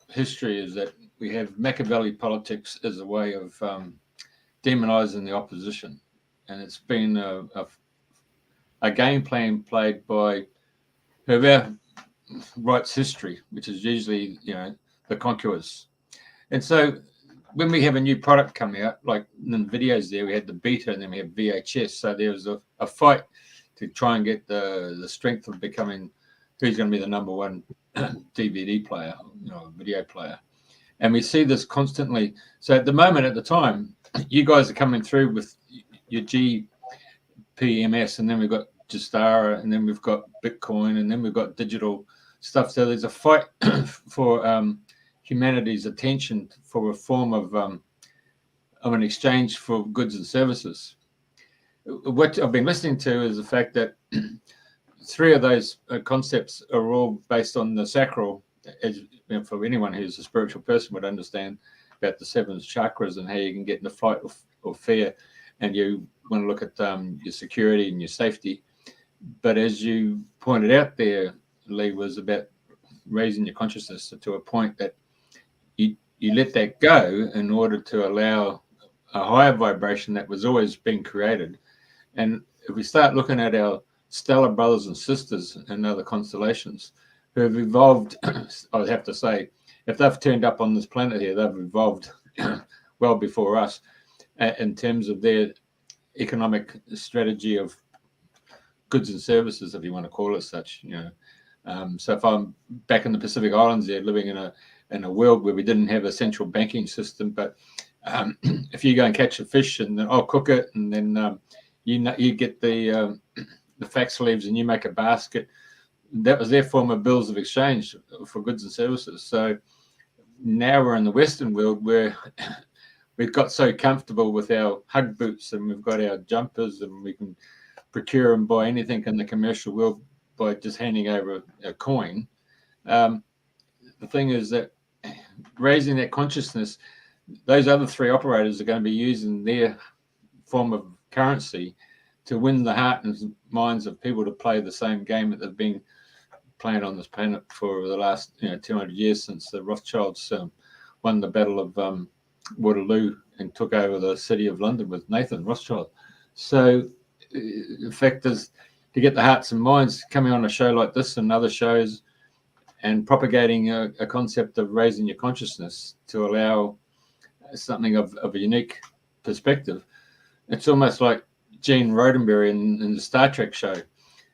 Speaker 1: history is that we have Machiavelli politics as a way of demonizing the opposition, and it's been a game plan played by whoever writes history, which is usually the conquerors. And so when we have a new product coming out, like in the videos there, we had the beta and then we have VHS. So there was a fight to try and get the strength of becoming who's going to be the number one DVD player, video player. And we see this constantly. So at the time, you guys are coming through with your GPMS, and then we've got Justara, and then we've got Bitcoin, and then we've got digital stuff. So there's a fight for humanity's attention for a form of an exchange for goods and services. what I've been listening to is the fact that three of those concepts are all based on the sacral. As you know, for anyone who's a spiritual person would understand about the seven chakras and how you can get into flight or fear, and you want to look at your security and your safety. But as you pointed out there, Lee, was about raising your consciousness to a point that you let that go in order to allow a higher vibration that was always being created. And if we start looking at our stellar brothers and sisters and other constellations who have evolved, I would have to say, if they've turned up on this planet here, they've evolved well before us in terms of their economic strategy of goods and services, if you want to call it such. So if I'm back in the Pacific Islands there, living in a world where we didn't have a central banking system, but if you go and catch a fish and I'll cook it, and then you get the fax leaves and you make a basket, that was their form of bills of exchange for goods and services. So now we're in the Western world where we've got so comfortable with our hug boots and we've got our jumpers and we can procure and buy anything in the commercial world by just handing over a coin. The thing is that raising that consciousness, those other three operators are going to be using their form of currency to win the heart and minds of people to play the same game that they've been playing on this planet for the last 200 years since the Rothschilds won the Battle of Waterloo and took over the city of London with Nathan Rothschild. So the fact is to get the hearts and minds coming on a show like this and other shows and propagating a concept of raising your consciousness to allow something of a unique perspective. It's almost like Gene Roddenberry in the Star Trek show,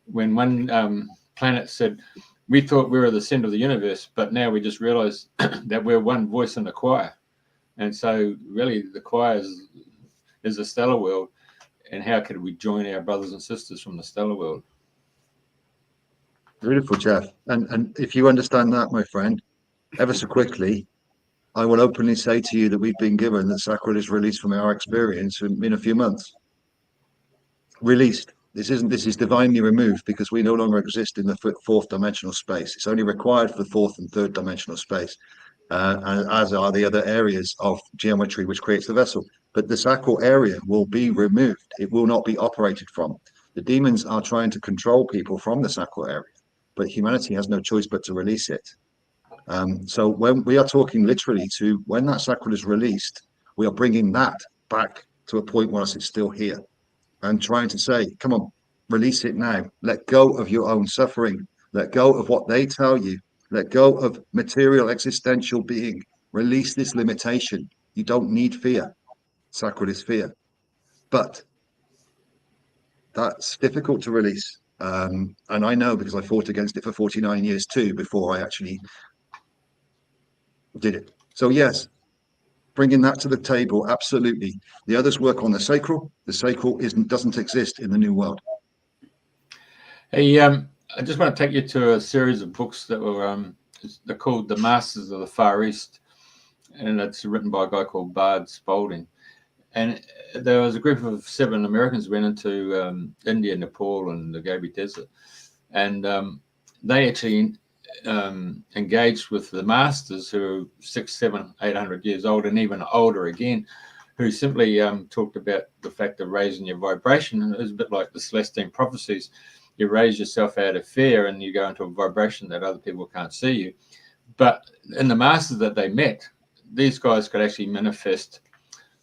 Speaker 1: when one planet said, we thought we were the center of the universe, but now we just realized that we're one voice in the choir. And so really the choir is a stellar world. And how could we join our brothers and sisters from the stellar world?
Speaker 4: Beautiful, Jeff. And if you understand that, my friend, ever so quickly, I will openly say to you that we've been given that sacral is released from our experience in a few months. Released. This is divinely removed because we no longer exist in the fourth dimensional space. It's only required for the fourth and third dimensional space, and as are the other areas of geometry which creates the vessel. But the sacral area will be removed. It will not be operated from. The demons are trying to control people from the sacral area, but humanity has no choice but to release it. So when we are talking literally to when that sacral is released, we are bringing that back to a point whilst it's still here. And trying to say, come on, release it now. Let go of your own suffering. Let go of what they tell you. Let go of material existential being. Release this limitation. You don't need fear. Sacral is fear. But that's difficult to release. And I know because I fought against it for 49 years too before I actually did it. So yes, bringing that to the table, absolutely. The others work on the sacral. The sacral doesn't exist in the new world.
Speaker 1: Hey, I just want to take you to a series of books that were they're called The Masters of the Far East, and it's written by a guy called Bard Spalding. And there was a group of 7 Americans who went into India, Nepal, and the Gobi Desert, and they actually engaged with the masters who are 600, 700, 800 years old and even older again, who simply talked about the fact of raising your vibration. And it was a bit like the Celestine prophecies. You raise yourself out of fear and you go into a vibration that other people can't see you. But in the masters that they met, these guys could actually manifest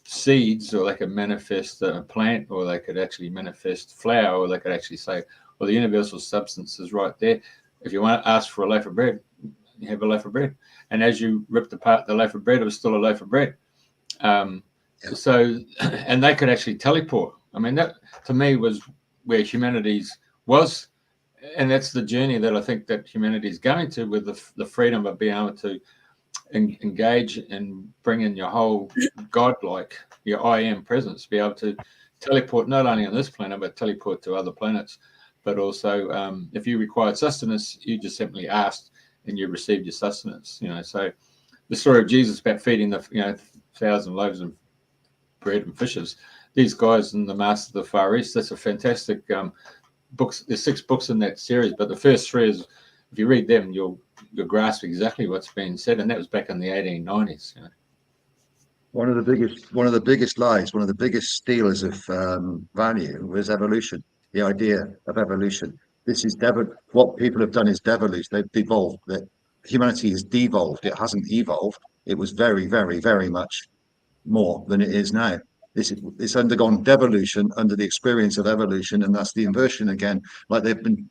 Speaker 1: seeds, or they could manifest a plant, or they could actually manifest flower, or they could actually say, well, the universal substance is right there. If you want to ask for a loaf of bread, you have a loaf of bread. And as you ripped apart the loaf of bread, it was still a loaf of bread. So, and they could actually teleport. I mean, that to me was where humanity's was. And that's the journey that I think that humanity is going to, with the freedom of being able to engage and bring in your whole godlike, your I am presence, be able to teleport not only on this planet, but teleport to other planets. But also, if you required sustenance, you just simply asked and you received your sustenance. So the story of Jesus about feeding the 1,000 loaves of bread and fishes, these guys in the Masters of the Far East, that's a fantastic books. There's 6 books in that series, but the first 3 is, if you read them, you'll grasp exactly what's being said, and that was back in the 1890s.
Speaker 4: One of the biggest lies, one of the biggest stealers of value was evolution. The idea of evolution. This is what people have done is devolution. They've devolved. That humanity has devolved. It hasn't evolved. It was very, very, very much more than it is now. It's undergone devolution under the experience of evolution, and that's the inversion again. Like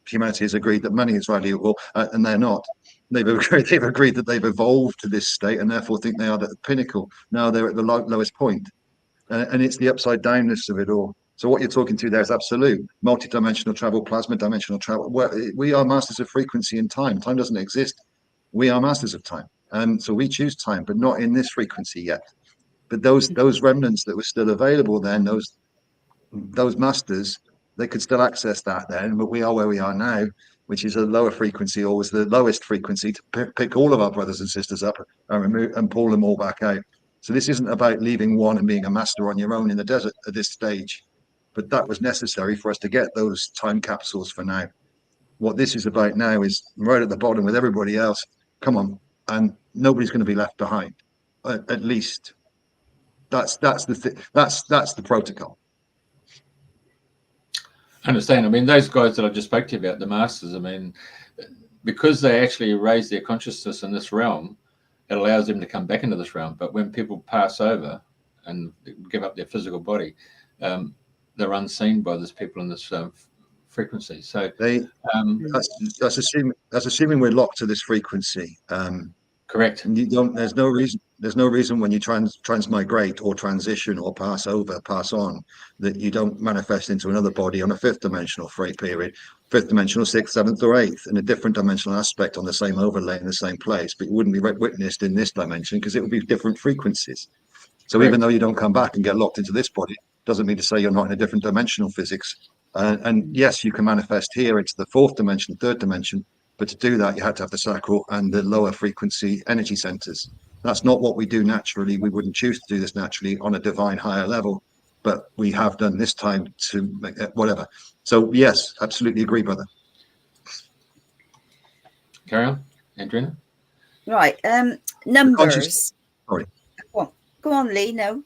Speaker 4: humanity has agreed that money is valuable, and they're not. They've agreed that they've evolved to this state, and therefore think they are at the pinnacle. Now they're at the lowest point, and it's the upside downness of it all. So what you're talking to there is absolute multi-dimensional travel, plasma dimensional travel. We are masters of frequency and time. Time doesn't exist. We are masters of time, and so we choose time, but not in this frequency yet. But those remnants that were still available then, those masters, they could still access that then. But we are where we are now, which is a lower frequency, or was the lowest frequency, to pick all of our brothers and sisters up and remove and pull them all back out. So this isn't about leaving one and being a master on your own in the desert at this stage, but that was necessary for us to get those time capsules for now. What this is about now is right at the bottom with everybody else. Come on, and nobody's going to be left behind, at least. That's the protocol.
Speaker 1: I understand. I mean, those guys that I just spoke to you about, the masters, I mean, because they actually raise their consciousness in this realm, it allows them to come back into this realm. But when people pass over and give up their physical body, they're unseen by these people in this frequency. So
Speaker 4: that's assuming we're locked to this frequency.
Speaker 1: Correct.
Speaker 4: And there's no reason when you transmigrate or transition or pass on, that you don't manifest into another body on a 5th dimensional period, 5th dimensional, 6th, 7th, or 8th, in a different dimensional aspect on the same overlay in the same place, but you wouldn't be witnessed in this dimension because it would be different frequencies. So Correct. Even though you don't come back and get locked into this body, doesn't mean to say you're not in a different dimensional physics. And yes, you can manifest here into the 4th dimension, 3rd dimension, but to do that, you had to have the sacral and the lower frequency energy centers. That's not what we do naturally. We wouldn't choose to do this naturally on a divine higher level, but we have done this time to make whatever. So yes, absolutely agree, brother.
Speaker 1: Carry on, Andrena.
Speaker 2: Right. Numbers.
Speaker 4: Sorry.
Speaker 2: Go on, Lee. No.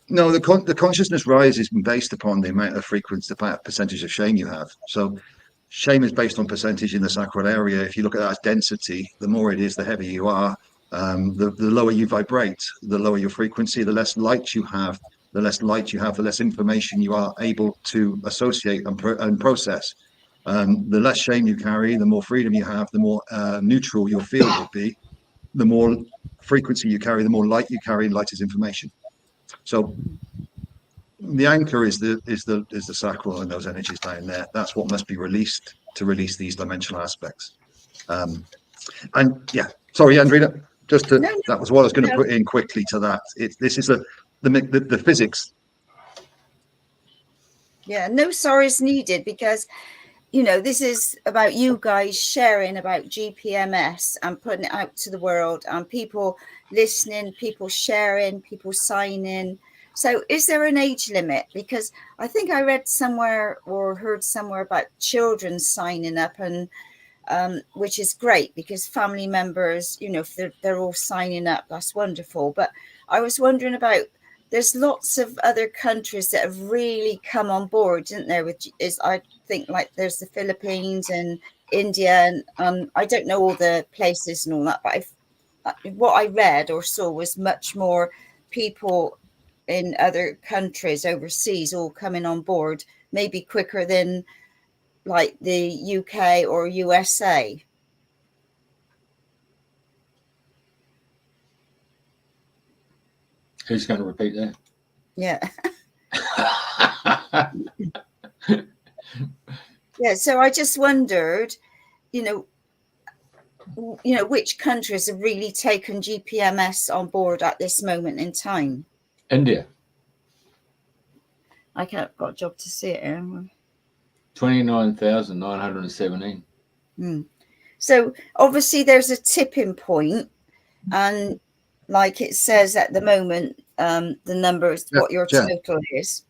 Speaker 4: No, the consciousness rise is based upon the amount of frequency, the percentage of shame you have. So shame is based on percentage in the sacral area. If you look at that as density, the more it is, the heavier you are. The lower you vibrate, the lower your frequency, the less light you have. The less light you have, the less information you are able to associate and process. The less shame you carry, the more freedom you have, the more neutral your field will be. The more frequency you carry, the more light you carry. Light is information. So the anchor is the sacral and those energies down there. That's what must be released to release these dimensional aspects. And yeah, sorry, Andrena, that was what I was going to put in quickly to that. This is the physics.
Speaker 2: Yeah, no sorries needed, because this is about you guys sharing about GPMS and putting it out to the world, and people listening, people sharing, people signing. So is there an age limit? Because I think I read somewhere or heard somewhere about children signing up, and which is great because family members, if they're all signing up, that's wonderful. But I was wondering about, there's lots of other countries that have really come on board, isn't there? I think like there's the Philippines and India, and I don't know all the places and all that, but what I read or saw was much more people in other countries overseas all coming on board, maybe quicker than like the UK or USA.
Speaker 1: Who's going to repeat that?
Speaker 2: Yeah. Yeah, so I just wondered, which countries have really taken GPMS on board at this moment in time?
Speaker 1: India.
Speaker 2: I can't got a job to see it here.
Speaker 1: 29,917.
Speaker 2: So obviously there's a tipping point, and like it says at the moment, the numbers,
Speaker 4: Yeah,
Speaker 2: what your
Speaker 4: Jeff.
Speaker 2: total is.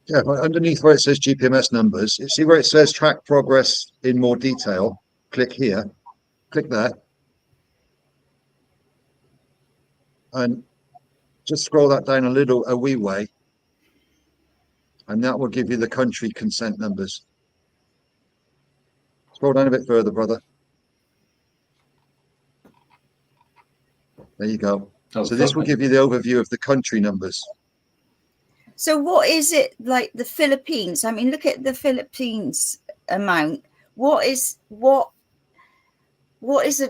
Speaker 4: Yeah, underneath where it says GPMS numbers, you see where it says track progress in more detail. Click here, click that, and just scroll that down a wee way, and that will give you the country consent numbers. Scroll down a bit further, brother. There you go.
Speaker 1: Oh,
Speaker 4: So this will give you the overview of the country numbers.
Speaker 2: So what is it like the Philippines? I mean, look at the Philippines amount. What is the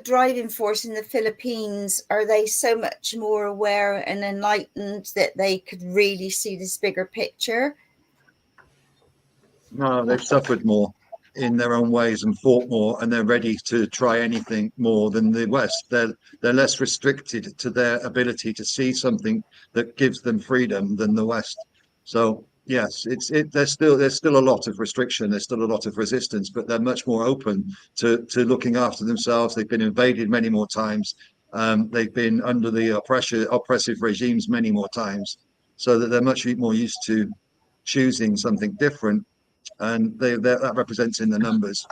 Speaker 2: driving force in the Philippines? Are they so much more aware and enlightened that they could really see this bigger picture?
Speaker 4: No, they've suffered more in their own ways and fought more, and they're ready to try anything more than the West. They're less restricted to their ability to see something that gives them freedom than the West. So yes, there's still a lot of restriction, there's still a lot of resistance, but they're much more open to looking after themselves. They've been invaded many more times. They've been under the oppressive regimes many more times, so that they're much more used to choosing something different, and that represents in the numbers.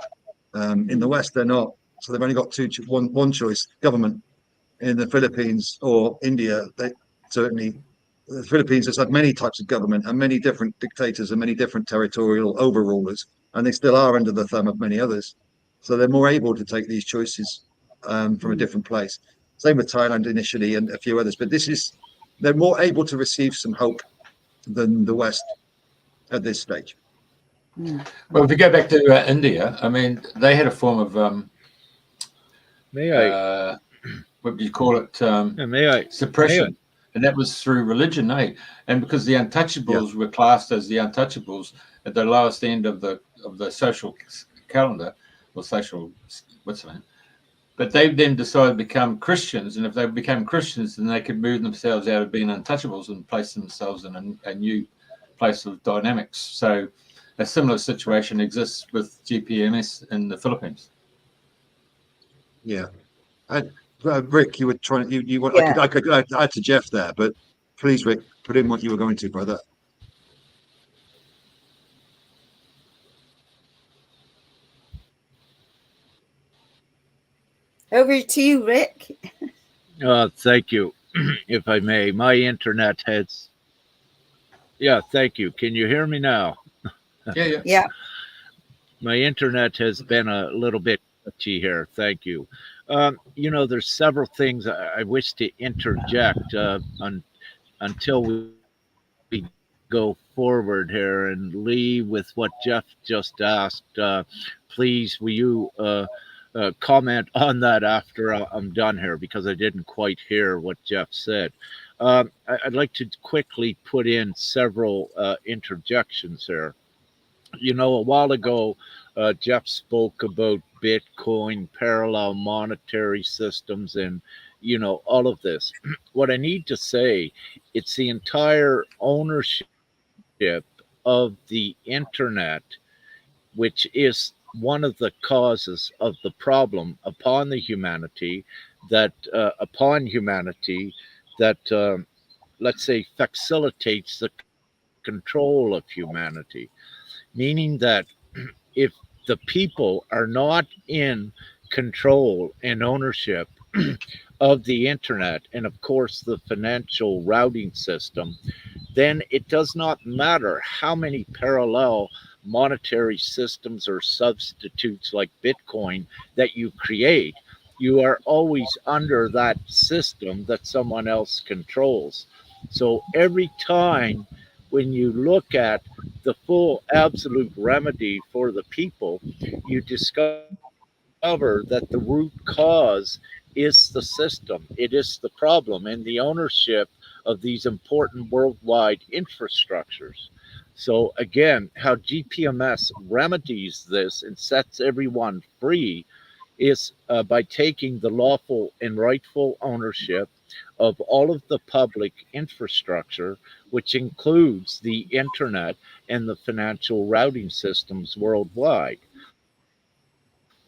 Speaker 4: In the West, they're not. So they've only got one choice: government. In the Philippines or India, the Philippines has had many types of government and many different dictators and many different territorial overrulers, and they still are under the thumb of many others. So they're more able to take these choices from a different place. Same with Thailand initially and a few others, but they're more able to receive some hope than the West at this stage.
Speaker 1: Well, if you go back to India, I mean, they had a form of what do you call it? Suppression, and that was through religion, eh? And because the untouchables were classed as the untouchables at the lowest end of the social calendar or social, what's the name? But they then decided to become Christians, and if they became Christians, then they could move themselves out of being untouchables and place themselves in a new place of dynamics. So a similar situation exists with GPMS in the Philippines.
Speaker 4: Yeah. Rick, you were trying. You want?
Speaker 2: Yeah.
Speaker 4: I could add to Jeff there, but please, Rick, put in what you were going to, brother.
Speaker 2: Over to you, Rick.
Speaker 3: Thank you. If I may, my internet has. Yeah, thank you. Can you hear me now?
Speaker 2: Yeah.
Speaker 3: My internet has been a little bit touchy here. Thank you. There's several things I wish to interject until we go forward here and Lee, with what Jeff just asked. Please, will you comment on that after I'm done here, because I didn't quite hear what Jeff said. I'd like to quickly put in several interjections here. A while ago, Jeff spoke about Bitcoin, parallel monetary systems, and all of this. What I need to say, it's the entire ownership of the internet, which is one of the causes of the problem upon humanity, that let's say facilitates the control of humanity, meaning that if the people are not in control and ownership of the internet and of course the financial routing system, then it does not matter how many parallel monetary systems or substitutes like Bitcoin that you create. You are always under that system that someone else controls. So every time when you look at the full absolute remedy for the people, you discover that the root cause is the system, it is the problem, and the ownership of these important worldwide infrastructures. So, again, how GPMS remedies this and sets everyone free is by taking the lawful and rightful ownership of all of the public infrastructure, which includes the internet and the financial routing systems worldwide.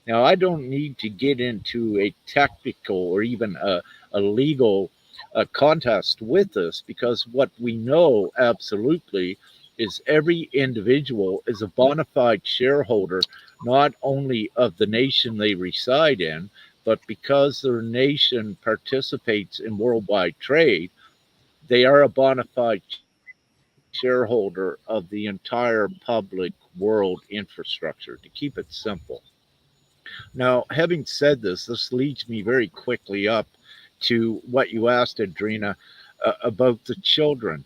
Speaker 3: Now, I don't need to get into a technical or even a legal contest with this, because what we know absolutely is every individual is a bona fide shareholder, not only of the nation they reside in, but because their nation participates in worldwide trade, they are a bona fide shareholder of the entire public world infrastructure, to keep it simple. Now, having said this, this leads me very quickly up to what you asked, Andrena, about the children.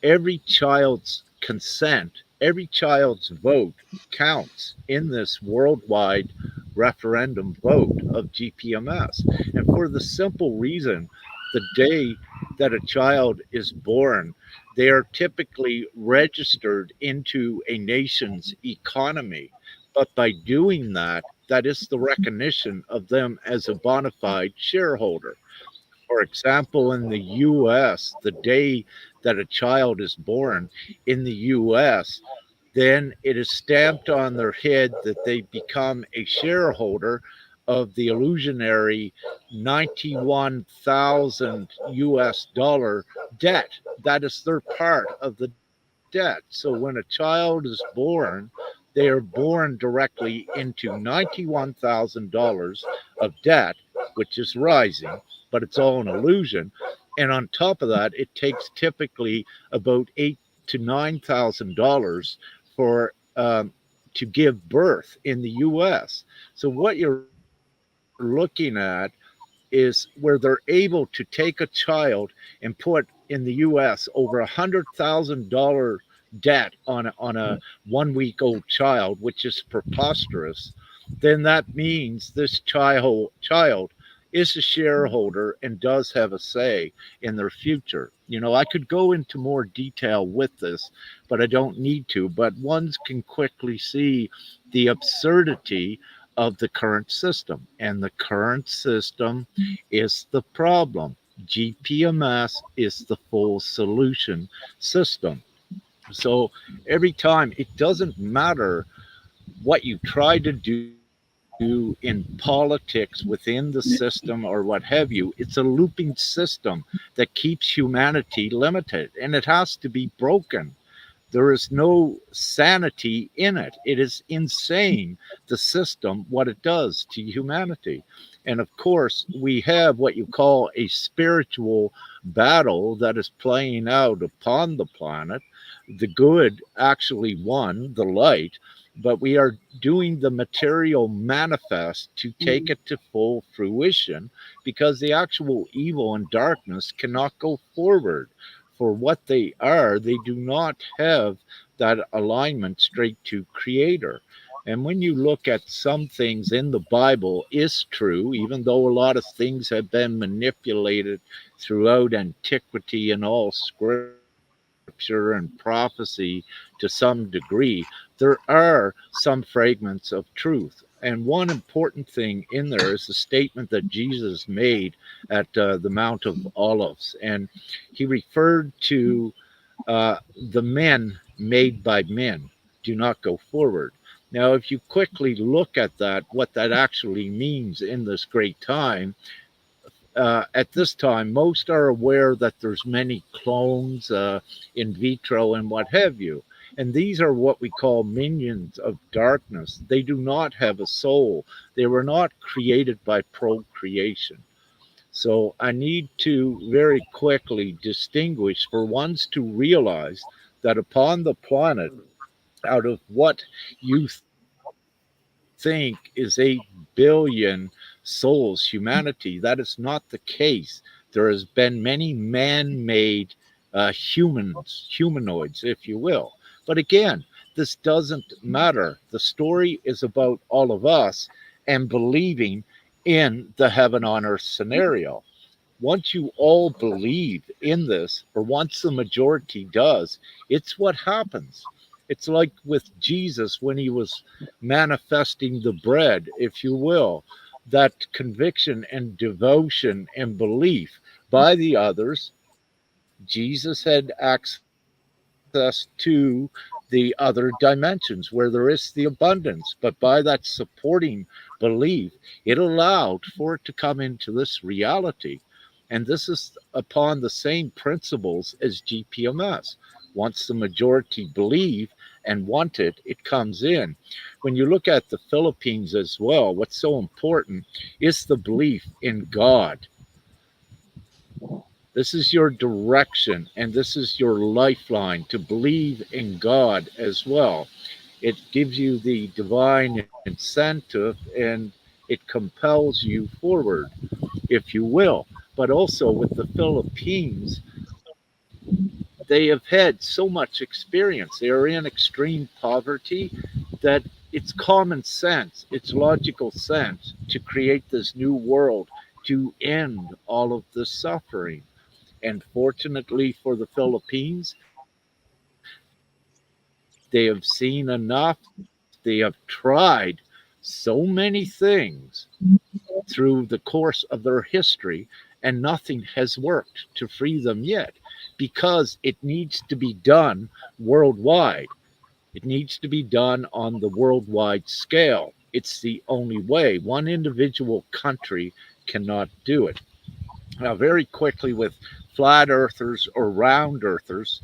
Speaker 3: Every child's consent, every child's vote counts in this worldwide referendum vote of GPMS. And for the simple reason, the day that a child is born, they are typically registered into a nation's economy. But by doing that, that is the recognition of them as a bona fide shareholder. For example, in the US, the day that a child is born in the US, then it is stamped on their head that they become a shareholder of the illusionary 91,000 US dollar debt. That is their part of the debt. So when a child is born, they are born directly into $91,000 of debt, which is rising, but it's all an illusion. And on top of that, it takes typically about $8,000 to $9,000 for to give birth in the U.S. So what you're looking at is where they're able to take a child and put in the U.S. over $100,000 debt on a 1 week old child, which is preposterous. Then that means this child is a shareholder and does have a say in their future. You know, I could go into more detail with this, but I don't need to. But one can quickly see the absurdity of the current system. And the current system is the problem. GPMS is the full solution system. So every time, it doesn't matter what you try to do in politics within the system or what have you, it's a looping system that keeps humanity limited, and it has to be broken. There is no sanity in it. It is insane, the system, what it does to humanity. And of course, we have what you call a spiritual battle that is playing out upon the planet. The good actually won, the light, but we are doing the material manifest to take it to full fruition, because the actual evil and darkness cannot go forward. For what they do not have that alignment straight to creator. And when you look at some things in the Bible is true, even though a lot of things have been manipulated throughout antiquity and all scripture and prophecy to some degree, there are some fragments of truth. And one important thing in there is the statement that Jesus made at the Mount of Olives. And he referred to the men made by men do not go forward. Now, if you quickly look at that, what that actually means in this great time, at this time, most are aware that there's many clones in vitro and what have you. And these are what we call minions of darkness. They do not have a soul. They were not created by procreation. So I need to very quickly distinguish for ones to realize that upon the planet, out of what you think is 8 billion souls, humanity, that is not the case. There has been many man-made humanoids, if you will. But again, this doesn't matter. The story is about all of us and believing in the heaven on earth scenario. Once you all believe in this, or once the majority does, it's what happens. It's like with Jesus when he was manifesting the bread, if you will, that conviction and devotion and belief by the others. Jesus had access to the other dimensions where there is the abundance, but by that supporting belief, it allowed for it to come into this reality. And this is upon the same principles as GPMS. Once the majority believe and want it, it comes in. When you look at the Philippines as well, what's so important is the belief in God. This is your direction and this is your lifeline to believe in God as well. It gives you the divine incentive and it compels you forward, if you will. But also with the Philippines, they have had so much experience. They are in extreme poverty that it's common sense, it's logical sense to create this new world to end all of the suffering. And fortunately for the Philippines, they have seen enough, they have tried so many things through the course of their history, and nothing has worked to free them yet because it needs to be done worldwide. It needs to be done on the worldwide scale. It's the only way. One individual country cannot do it. Now, very quickly with flat earthers or round earthers,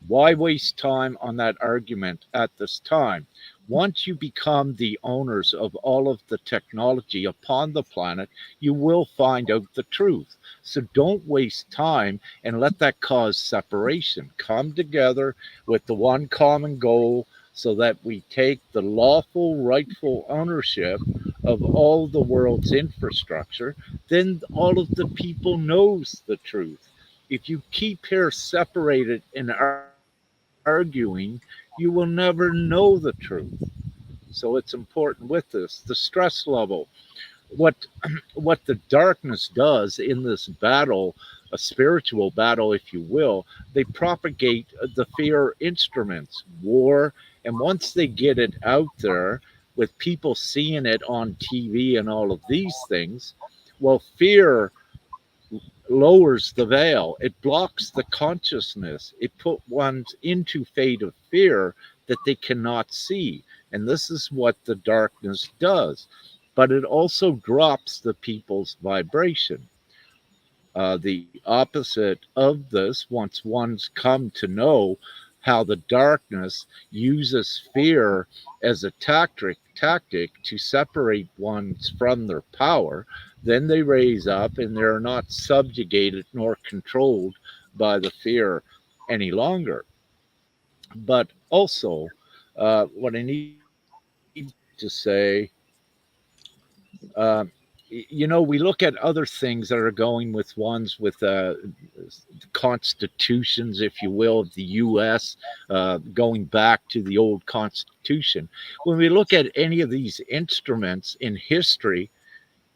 Speaker 3: why waste time on that argument at this time? Once you become the owners of all of the technology upon the planet, you will find out the truth. So don't waste time and let that cause separation. Come together with the one common goal so that we take the lawful, rightful ownership of all the world's infrastructure. Then all of the people knows the truth. If you keep here separated and arguing, you will never know the truth. So it's important with this. The stress level, what what the darkness does in this battle, a spiritual battle, if you will, they propagate the fear instruments, war, and once they get it out there with people seeing it on TV and all of these things, well, fear lowers the veil. It blocks the consciousness. It put ones into fate of fear that they cannot see. And this is what the darkness does. But it also drops the people's vibration. The opposite of this, once one's come to know how the darkness uses fear as a tactic to separate ones from their power, then they raise up and they're not subjugated nor controlled by the fear any longer. But also, what I need to say, uh, we look at other things that are going with ones with constitutions, if you will, of the U.S., going back to the old Constitution. When we look at any of these instruments in history,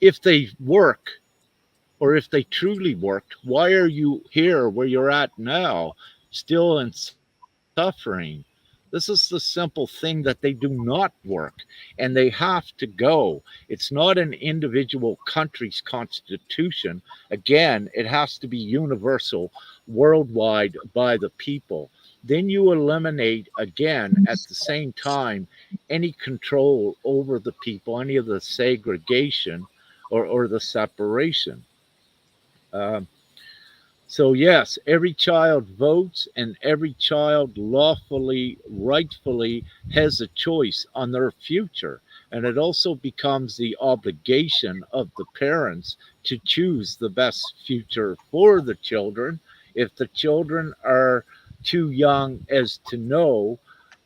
Speaker 3: if they work or if they truly worked, why are you here where you're at now, still in suffering? This is the simple thing that they do not work and they have to go. It's not an individual country's constitution. Again, it has to be universal, worldwide by the people. Then you eliminate, again, at the same time, any control over the people, any of the segregation or the separation. Um, so, yes, every child votes and every child lawfully, rightfully has a choice on their future. And it also becomes the obligation of the parents to choose the best future for the children. If the children are too young as to know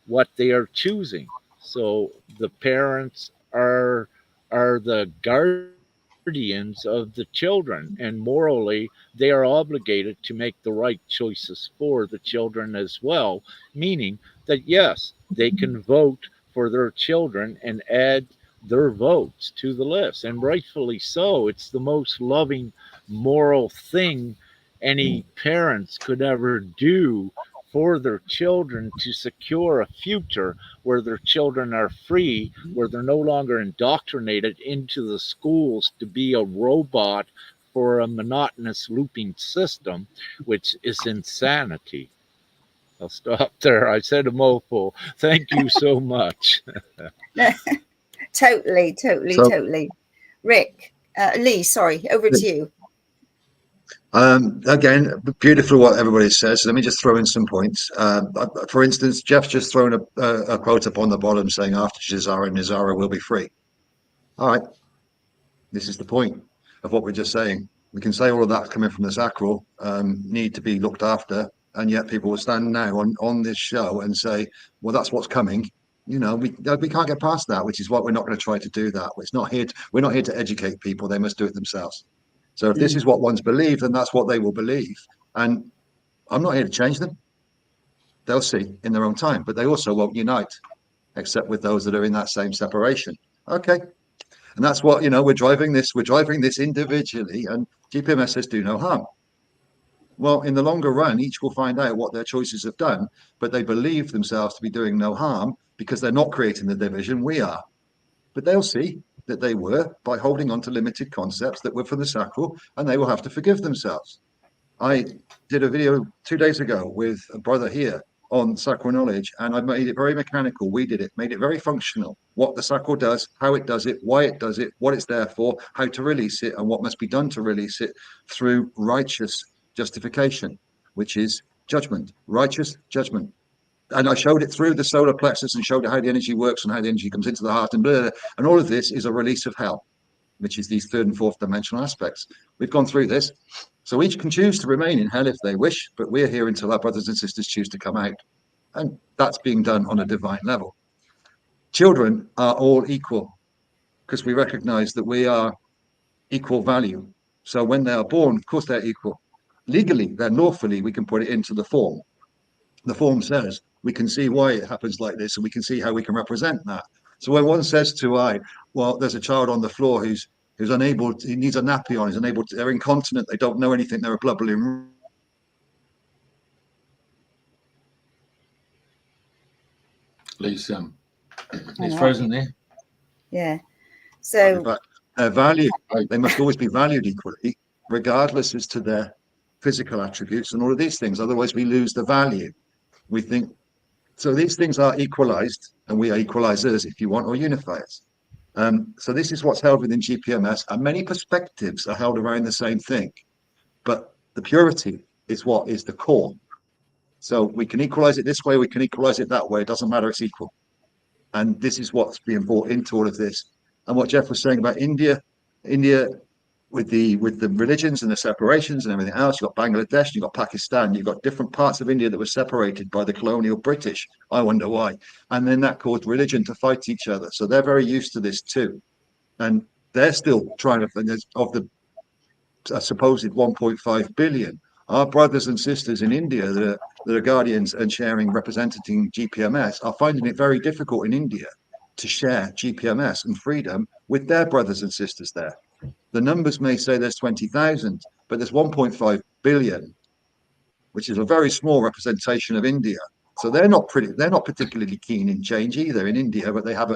Speaker 3: what they are choosing. So the parents are the guardians of the children, and morally they are obligated to make the right choices for the children as well, meaning that yes, they can vote for their children and add their votes to the list, and rightfully so. It's the most loving moral thing any parents could ever do for their children, to secure a future where their children are free, where they're no longer indoctrinated into the schools to be a robot for a monotonous looping system, which is insanity. I'll stop there. I said a mouthful. Thank you so much.
Speaker 2: Totally.
Speaker 4: So
Speaker 2: Rick, Lee, sorry, over to you.
Speaker 4: Again, beautiful what everybody says. Let me just throw in some points. For instance, Jeff's just thrown a quote up on the bottom saying after Shazara, Nizara will be free. All right. This is the point of what we're just saying. We can say all of that's coming from the sacral, need to be looked after, and yet people will stand now on this show and say, well, that's what's coming. You know, we can't get past that, which is what we're not going to try to do that. We're not here to educate people. They must do it themselves. So if this is what one's believed, then that's what they will believe. And I'm not here to change them. They'll see in their own time, but they also won't unite, except with those that are in that same separation. Okay. And that's what, you know, we're driving this individually, and GPMS says do no harm. Well, in the longer run, each will find out what their choices have done, but they believe themselves to be doing no harm because they're not creating the division, we are. But they'll see that they were by holding on to limited concepts that were from the sacral, and they will have to forgive themselves. I did a video 2 days ago with a brother here on sacral knowledge, and I made it very mechanical. We did it, made it very functional. What the sacral does, how it does it, why it does it, what it's there for, how to release it, and what must be done to release it through righteous justification, which is judgment, righteous judgment. And I showed it through the solar plexus and showed how the energy works and how the energy comes into the heart and blah, blah. And all of this is a release of hell, which is these third and fourth dimensional aspects. We've gone through this. So each can choose to remain in hell if they wish, but we're here until our brothers and sisters choose to come out. And that's being done on a divine level. Children are all equal because we recognize that we are equal value. So when they are born, of course, they're equal. Legally, they're lawfully, we can put it into the form. The form says we can see why it happens like this, and we can see how we can represent that. So when one says to well, there's a child on the floor who's unable, he needs a nappy on, he's unable to, they're incontinent, they don't know anything, they're a blubbering.
Speaker 1: He's frozen there.
Speaker 2: Yeah. So
Speaker 4: value, they must always be valued equally, regardless as to their physical attributes and all of these things. Otherwise, we lose the value. We think so. These things are equalized, and we are equalizers, if you want, or unifiers. So this is what's held within GPMS, and many perspectives are held around the same thing, but the purity is what is the core. So we can equalize it this way, we can equalize it that way. It doesn't matter, it's equal. And this is what's being brought into all of this. And what Jeff was saying about India with the religions and the separations and everything else, you've got Bangladesh, you've got Pakistan, you've got different parts of India that were separated by the colonial British. I wonder why. And then that caused religion to fight each other. So they're very used to this too. And they're still trying to, of the supposed 1.5 billion, our brothers and sisters in India that are guardians and representing GPMS are finding it very difficult in India to share GPMS and freedom with their brothers and sisters there. The numbers may say there's 20,000, but there's 1.5 billion, which is a very small representation of India. So they're not particularly keen in change either in India, but they have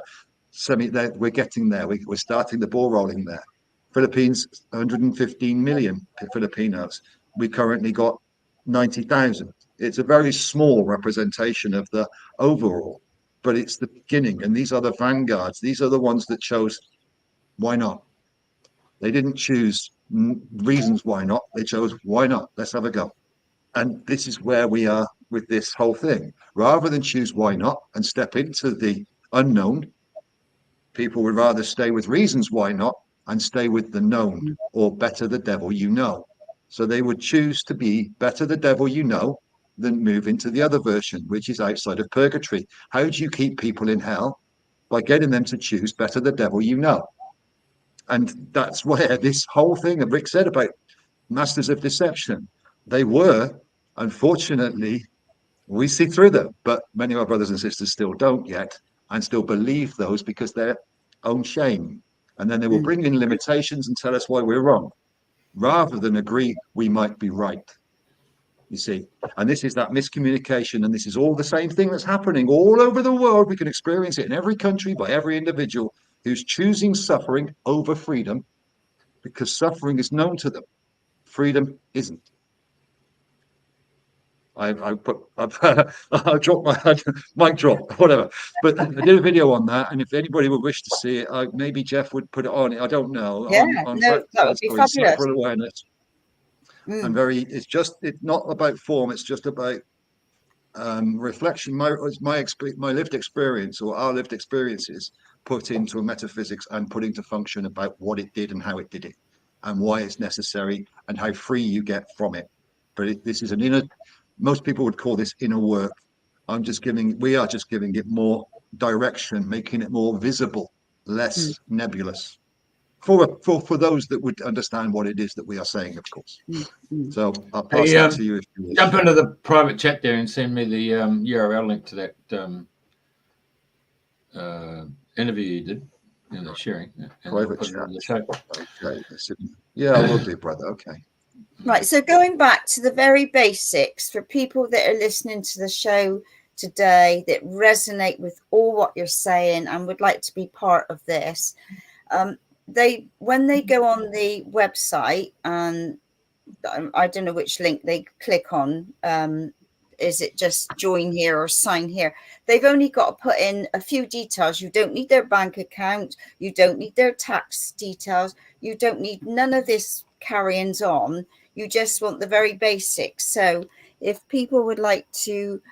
Speaker 4: we're getting there. We're starting the ball rolling there. Philippines, 115 million Filipinos. We currently got 90,000. It's a very small representation of the overall, but it's the beginning. And these are the vanguards. These are the ones that chose why not. They didn't choose reasons why not. They chose why not. Let's have a go. And this is where we are with this whole thing. Rather than choose why not and step into the unknown, people would rather stay with reasons why not and stay with the known, or better the devil you know. So they would choose to be better the devil you know than move into the other version, which is outside of purgatory. How do you keep people in hell? By getting them to choose better the devil you know. And that's where this whole thing that Rick said about masters of deception, they were, unfortunately, we see through them, but many of our brothers and sisters still don't yet, and still believe those because their own shame. And then they will bring in limitations and tell us why we're wrong, rather than agree we might be right. You see, and this is that miscommunication, and this is all the same thing that's happening all over the world. We can experience it in every country by every individual who's choosing suffering over freedom, because suffering is known to them. Freedom isn't. I dropped my mic drop, whatever. But I did a video on that, and if anybody would wish to see it, maybe Jeff would put it on. I don't know.
Speaker 2: Yeah, that would be fabulous.
Speaker 4: Awareness. and it's not about form, it's just about reflection. My lived experience, or our lived experiences, put into a metaphysics and put into function about what it did and how it did it and why it's necessary and how free you get from it. But this is an inner, most people would call this inner work. We are just giving it more direction, making it more visible, less nebulous, for those that would understand what it is that we are saying, of course. So I'll pass that to you if you wish.
Speaker 1: Jump into the private chat there and send me the URL link to that interview you did, the sharing.
Speaker 4: Private chat. Okay. Yeah, I will do, brother. Okay.
Speaker 2: Right. So going back to the very basics, for people that are listening to the show today that resonate with all what you're saying and would like to be part of this, when they go on the website, and I don't know which link they click on, is it just join here or sign here? They've only got to put in a few details. You don't need their bank account, you don't need their tax details, you don't need none of this carryings on. You just want the very basics. So if people would like to,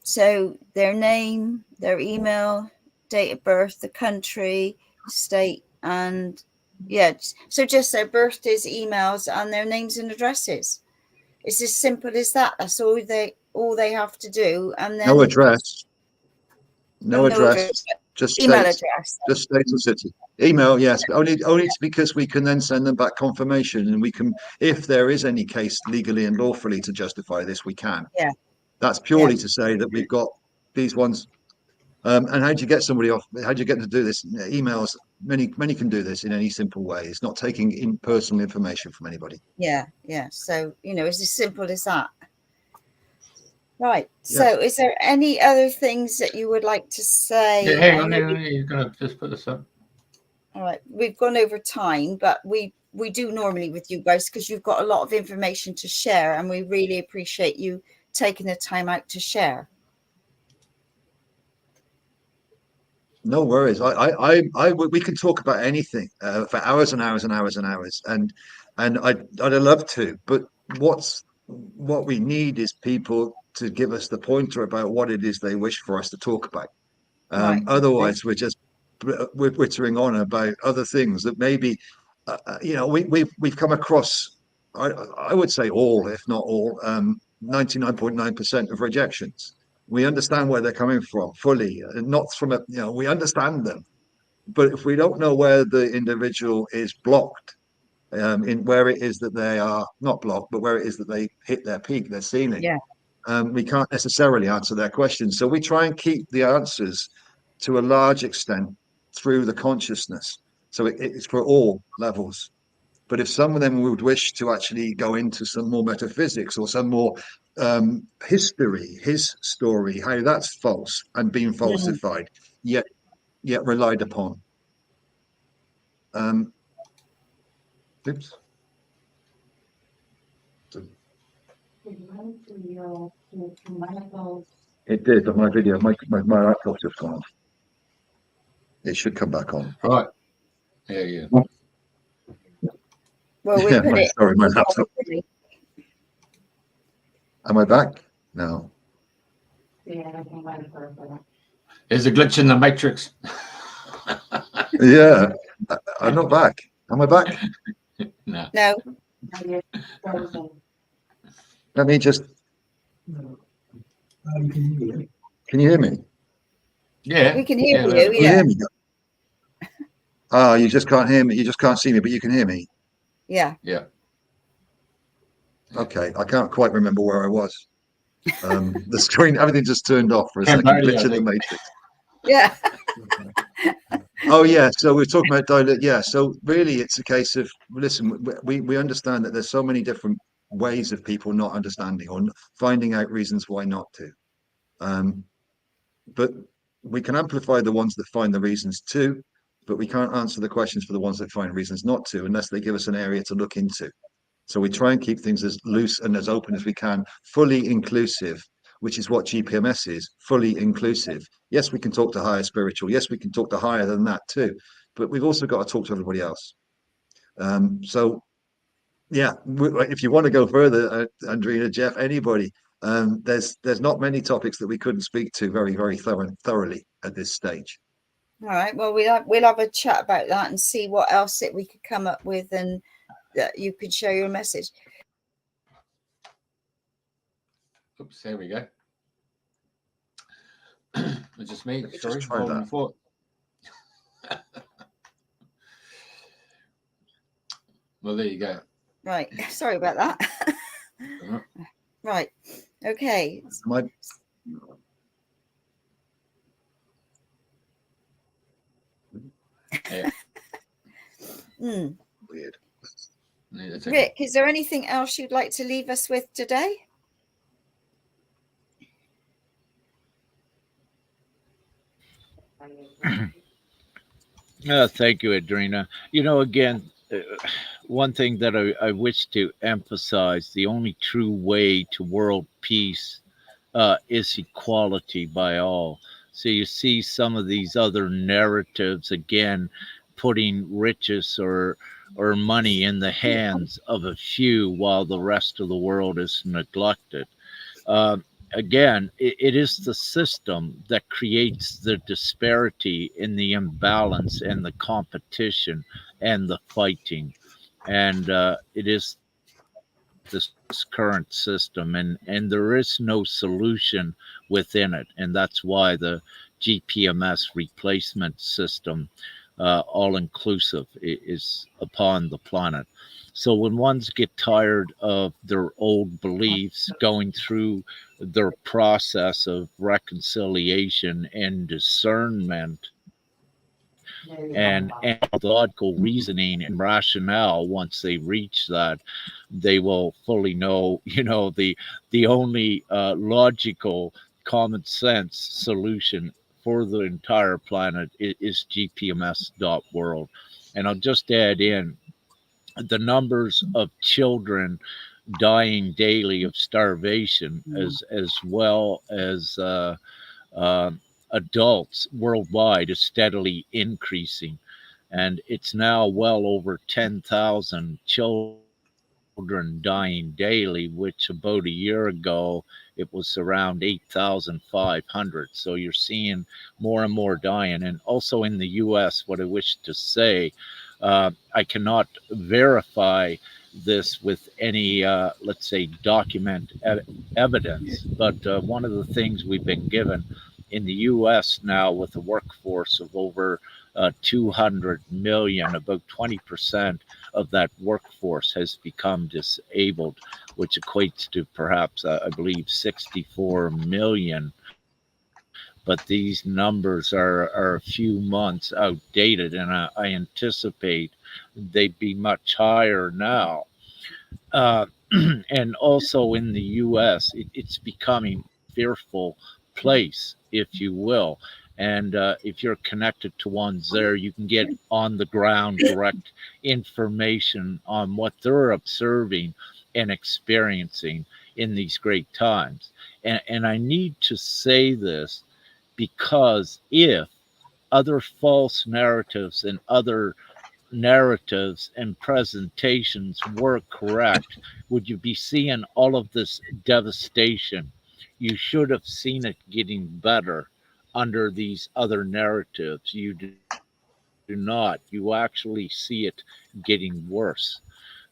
Speaker 2: so their name, their email, date of birth, the country, state, and so just their birthdays, emails, and their names and addresses. It's as simple as that. That's all they have to do. And then
Speaker 4: no address, just
Speaker 2: email
Speaker 4: state,
Speaker 2: address,
Speaker 4: just state and city. Email, yes, but only because we can then send them back confirmation, and we can, if there is any case legally and lawfully to justify this, we can.
Speaker 2: Yeah,
Speaker 4: that's purely to say that we've got these ones. And how do you get somebody off? How do you get them to do this? Emails. Many can do this in any simple way. It's not taking personal information from anybody.
Speaker 2: Yeah. So it's as simple as that. Right. So, is there any other things that you would like to say?
Speaker 1: Yeah, hang on. You're gonna just put this up.
Speaker 2: All right. We've gone over time, but we do normally with you guys because you've got a lot of information to share, and we really appreciate you taking the time out to share.
Speaker 4: No worries. We can talk about anything for hours and hours and hours and hours, and I'd love to. But what we need is people to give us the pointer about what it is they wish for us to talk about. Right. Otherwise, we're just wittering on about other things that maybe we've come across. I would say all, if not all, 99.9% of rejections. We understand where they're coming from fully, and not from we understand them, but if we don't know where the individual is blocked, in where it is that they are not blocked, but where it is that they hit their peak, their ceiling, we can't necessarily answer their questions. So we try and keep the answers to a large extent through the consciousness. So it's for all levels. But if some of them would wish to actually go into some more metaphysics or some more history, his story, how that's false and being falsified, yet relied upon. Oops. It did, but my video, my laptop's just gone off. It should come back on.
Speaker 1: Right. Yeah.
Speaker 2: Well, we put it.
Speaker 4: Sorry, my laptop. Am I back? No.
Speaker 1: There's a glitch in the matrix.
Speaker 4: Yeah, I'm not back. Am I back?
Speaker 1: No.
Speaker 4: Let me just. Can you hear me?
Speaker 1: Yeah.
Speaker 2: We can hear you.
Speaker 4: Can you hear me? Oh, you just can't hear me. You just can't see me, but you can hear me.
Speaker 2: Yeah.
Speaker 4: Okay, I can't quite remember where I was. The screen, everything just turned off for a second. Glitch in the matrix.
Speaker 2: Yeah.
Speaker 4: Oh yeah, so we're talking about dilute. Yeah, so really, it's a case of listen. We understand that there's so many different ways of people not understanding or finding out reasons why not to. But we can amplify the ones that find the reasons to, but we can't answer the questions for the ones that find reasons not to, unless they give us an area to look into. So we try and keep things as loose and as open as we can, fully inclusive, which is what GPMS is, fully inclusive. Yes, we can talk to higher spiritual. Yes, we can talk to higher than that too. But we've also got to talk to everybody else. So yeah, if you want to go further, Andrena, Jeff, anybody, there's not many topics that we couldn't speak to very thoroughly at this stage.
Speaker 2: All right. Well, we'll have a chat about that and see what else we could come up with, and that you could share your message.
Speaker 1: Oops, there we go. It's just me.
Speaker 4: Let me
Speaker 1: Sorry,
Speaker 4: just try
Speaker 1: holding
Speaker 4: that.
Speaker 1: the fort. Well, there you go.
Speaker 2: Right. Sorry about that. Right. Okay.
Speaker 1: Yeah.
Speaker 4: Weird.
Speaker 2: Rick, is there anything else you'd like to leave us with today?
Speaker 3: Thank you, Andrena. Again, one thing that I wish to emphasize, the only true way to world peace is equality by all. So you see some of these other narratives, again, putting riches or money in the hands of a few while the rest of the world is neglected. Uh, Again, it is the system that creates the disparity in the imbalance and the competition and the fighting. And it is this current system, and there is no solution within it. And that's why the GPMS replacement system, all inclusive, is upon the planet. So when ones get tired of their old beliefs, going through their process of reconciliation and discernment and logical reasoning and rationale, once they reach that, they will fully know, the only logical common sense solution for the entire planet is GPMS.World. And I'll just add in the numbers of children dying daily of starvation, as well as uh, adults worldwide, is steadily increasing. And it's now well over 10,000 children dying daily, which about a year ago it was around 8,500. So you're seeing more and more dying. And also in the US, what I wish to say, I cannot verify this with any, let's say, document evidence, but one of the things we've been given in the US now, with a workforce of over 200 million, about 20% of that workforce has become disabled, which equates to perhaps, I believe, 64 million. But these numbers are a few months outdated, and I anticipate they'd be much higher now. Uh, and also in the US, it's becoming a fearful place, if you will. And if you're connected to ones there, you can get on the ground direct information on what they're observing and experiencing in these great times. And I need to say this because if other false narratives and other narratives and presentations were correct, would you be seeing all of this devastation? You should have seen it getting better under these other narratives. You do not. You actually see it getting worse.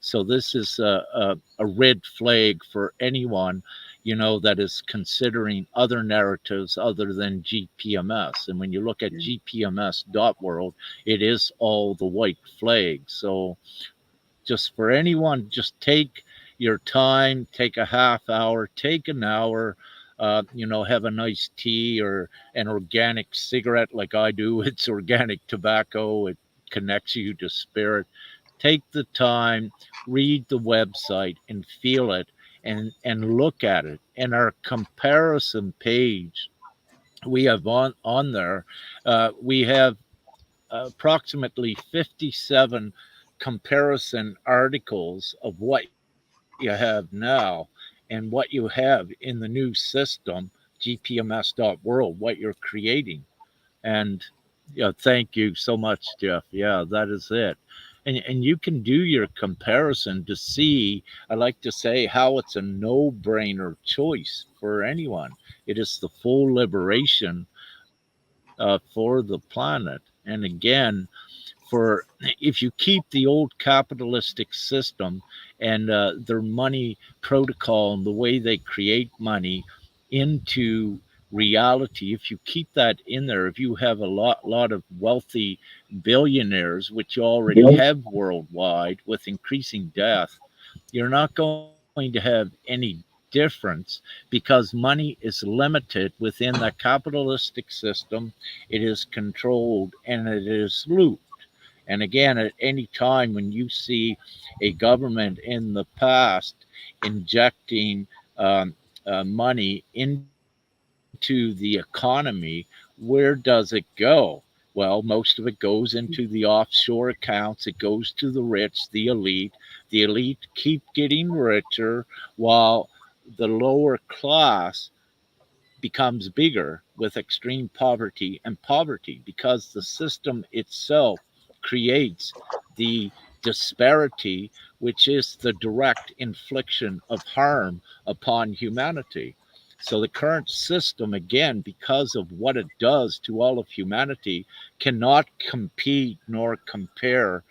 Speaker 3: So this is a red flag for anyone, that is considering other narratives other than GPMS. And when you look at GPMS.World, it is all the white flag. So just for anyone, just take your time, take a half hour, take an hour, have a nice tea or an organic cigarette like I do. It's organic tobacco. It connects you to spirit. Take the time, read the website and feel it, and look at it. And our comparison page we have on there, we have approximately 57 comparison articles of what you have now and what you have in the new system, GPMS.World, what you're creating. And thank you so much, Jeff. Yeah, that is it. and you can do your comparison to see, I like to say, how it's a no-brainer choice for anyone. It is the full liberation for the planet. And again, for if you keep the old capitalistic system and their money protocol and the way they create money into reality, if you keep that in there, if you have a lot of wealthy billionaires, which you already have worldwide with increasing death, you're not going to have any difference because money is limited within that capitalistic system. It is controlled and it is looped. And again, at any time when you see a government in the past injecting money into the economy, where does it go? Well, most of it goes into the offshore accounts. It goes to the rich, the elite. The elite keep getting richer while the lower class becomes bigger with extreme poverty because the system itself creates the disparity, which is the direct infliction of harm upon humanity. So the current system, again, because of what it does to all of humanity, cannot compete nor compare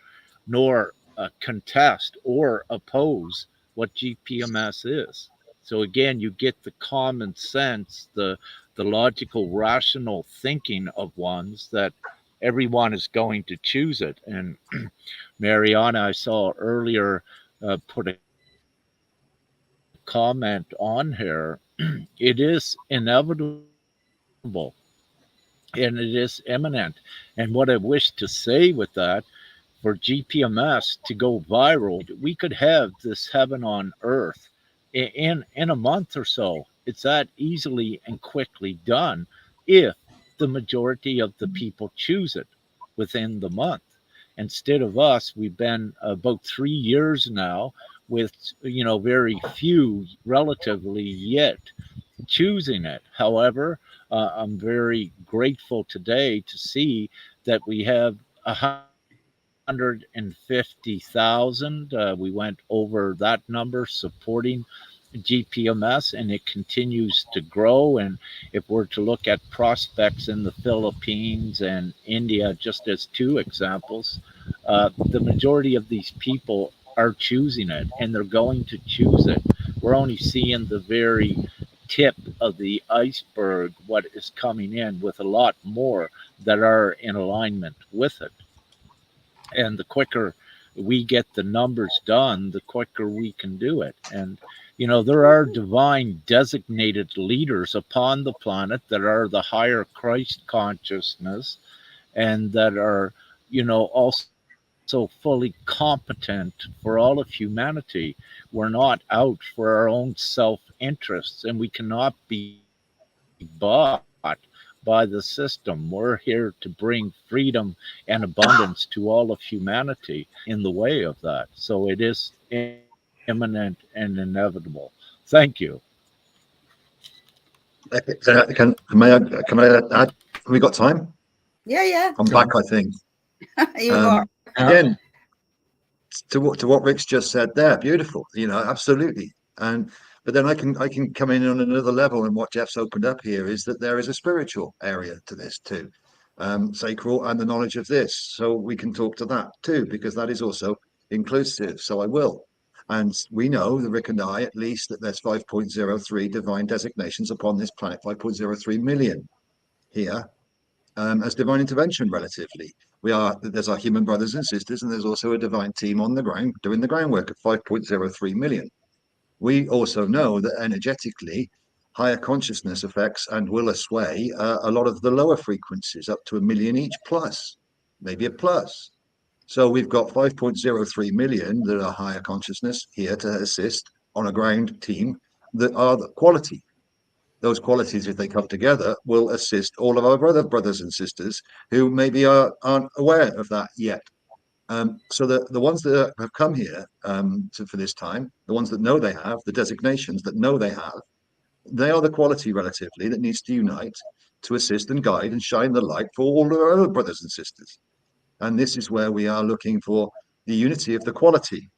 Speaker 3: nor contest or oppose what GPMS is. So again, you get the common sense, the logical, rational thinking of ones that everyone is going to choose it. And Mariana, I saw earlier, put a comment on here. It is inevitable and it is imminent. And what I wish to say with that, for GPMS to go viral, we could have this heaven on earth in a month or so. It's that easily and quickly done if the majority of the people choose it within the month. Instead of us, we've been about 3 years now with very few relatively yet choosing it. However, I'm very grateful today to see that we have 150,000. We went over that number supporting GPMS, and it continues to grow. And if we're to look at prospects in the Philippines and India, just as two examples, the majority of these people are choosing it and they're going to choose it. We're only seeing the very tip of the iceberg, what is coming in, with a lot more that are in alignment with it. And the quicker we get the numbers done, the quicker we can do it. And there are divine designated leaders upon the planet that are the higher Christ consciousness and that are also fully competent for all of humanity. We're not out for our own self interests, and we cannot be bought by the system. We're here to bring freedom and abundance to all of humanity, and we are in the way of that. So it is imminent and inevitable. Thank you.
Speaker 4: Can I add? Have we got time?
Speaker 2: Yeah.
Speaker 4: I'm back, I think.
Speaker 2: You are.
Speaker 4: Again, to what Rick's just said there, beautiful. Absolutely. But then I can come in on another level, and what Jeff's opened up here is that there is a spiritual area to this too, sacral and the knowledge of this. So we can talk to that too, because that is also inclusive. So I will. And we know, the Rick and I, at least, that there's 5.03 divine designations upon this planet, 5.03 million here, as divine intervention relatively. There's our human brothers and sisters, and there's also a divine team on the ground doing the groundwork of 5.03 million. We also know that energetically, higher consciousness affects and will sway a lot of the lower frequencies, up to 1 million each plus, maybe a plus. So we've got 5.03 million that are higher consciousness here to assist on a ground team that are the quality. Those qualities, if they come together, will assist all of our brothers and sisters who maybe aren't aware of that yet. So the ones that have come here for this time, the ones that know they have, the designations that know they have, they are the quality relatively that needs to unite to assist and guide and shine the light for all of our other brothers and sisters. And this is where we are looking for the unity of the quality,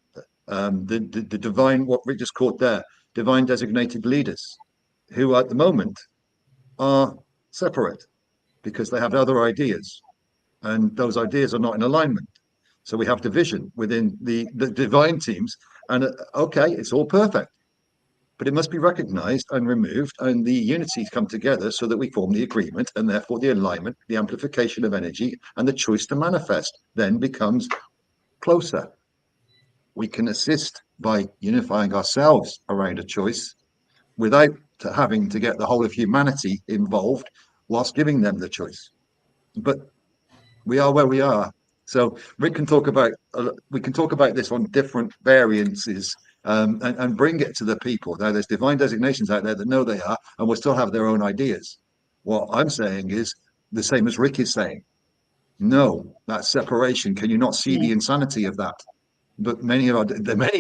Speaker 4: the divine, what Rick just called there, divine designated leaders, who at the moment are separate because they have other ideas, and those ideas are not in alignment. So we have division within the divine teams, and okay, it's all perfect, but it must be recognized and removed, and the unities come together so that we form the agreement, and therefore the alignment, the amplification of energy, and the choice to manifest then becomes closer. We can assist by unifying ourselves around a choice without having to get the whole of humanity involved whilst giving them the choice. But we are where we are. So Rick can talk about, we can talk about this on different variances, and bring it to the people. Now, there's divine designations out there that know they are and will still have their own ideas. What I'm saying is the same as Rick is saying. No, that separation. Can you not see the insanity of that? But many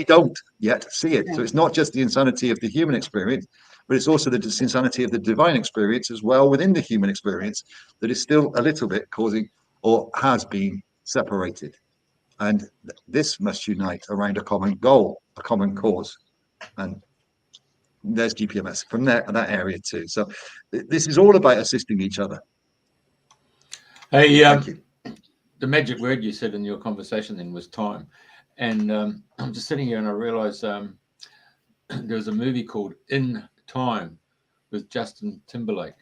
Speaker 4: don't yet see it. So it's not just the insanity of the human experience, but it's also the insanity of the divine experience as well within the human experience that is still a little bit causing, or has been, separated. And this must unite around a common goal, a common cause. And there's GPMS from there, that area too. So this is all about assisting each other.
Speaker 1: Hey,
Speaker 4: Thank you.
Speaker 1: The magic word you said in your conversation then was time. And I'm just sitting here and I realized there was a movie called In Time with Justin Timberlake.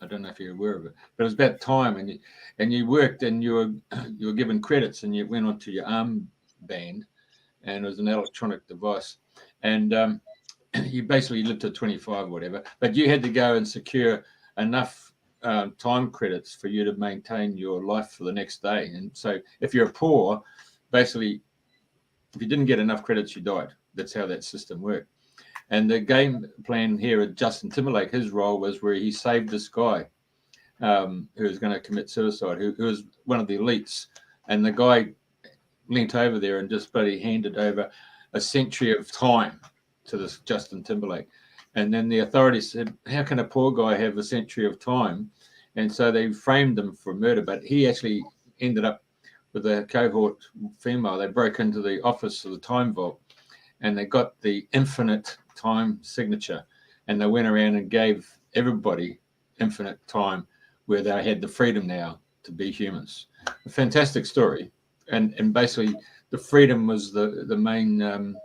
Speaker 1: I don't know if you're aware of it, but it was about time, and you worked, and you were given credits, and you went onto your armband, and it was an electronic device, and you basically lived to 25 or whatever, but you had to go and secure enough time credits for you to maintain your life for the next day. And so if you're poor, basically, if you didn't get enough credits, you died. That's how that system worked. And the game plan here at Justin Timberlake, his role was where he saved this guy who was going to commit suicide, who was one of the elites. And the guy leant over there and just bloody handed over a century of time to this Justin Timberlake. And then the authorities said, how can a poor guy have a century of time? And so they framed him for murder. But he actually ended up with a cohort female. They broke into the office of the time vault, and they got the infinite time signature, and they went around and gave everybody infinite time, where they had the freedom now to be humans. A fantastic story, and basically the freedom was the main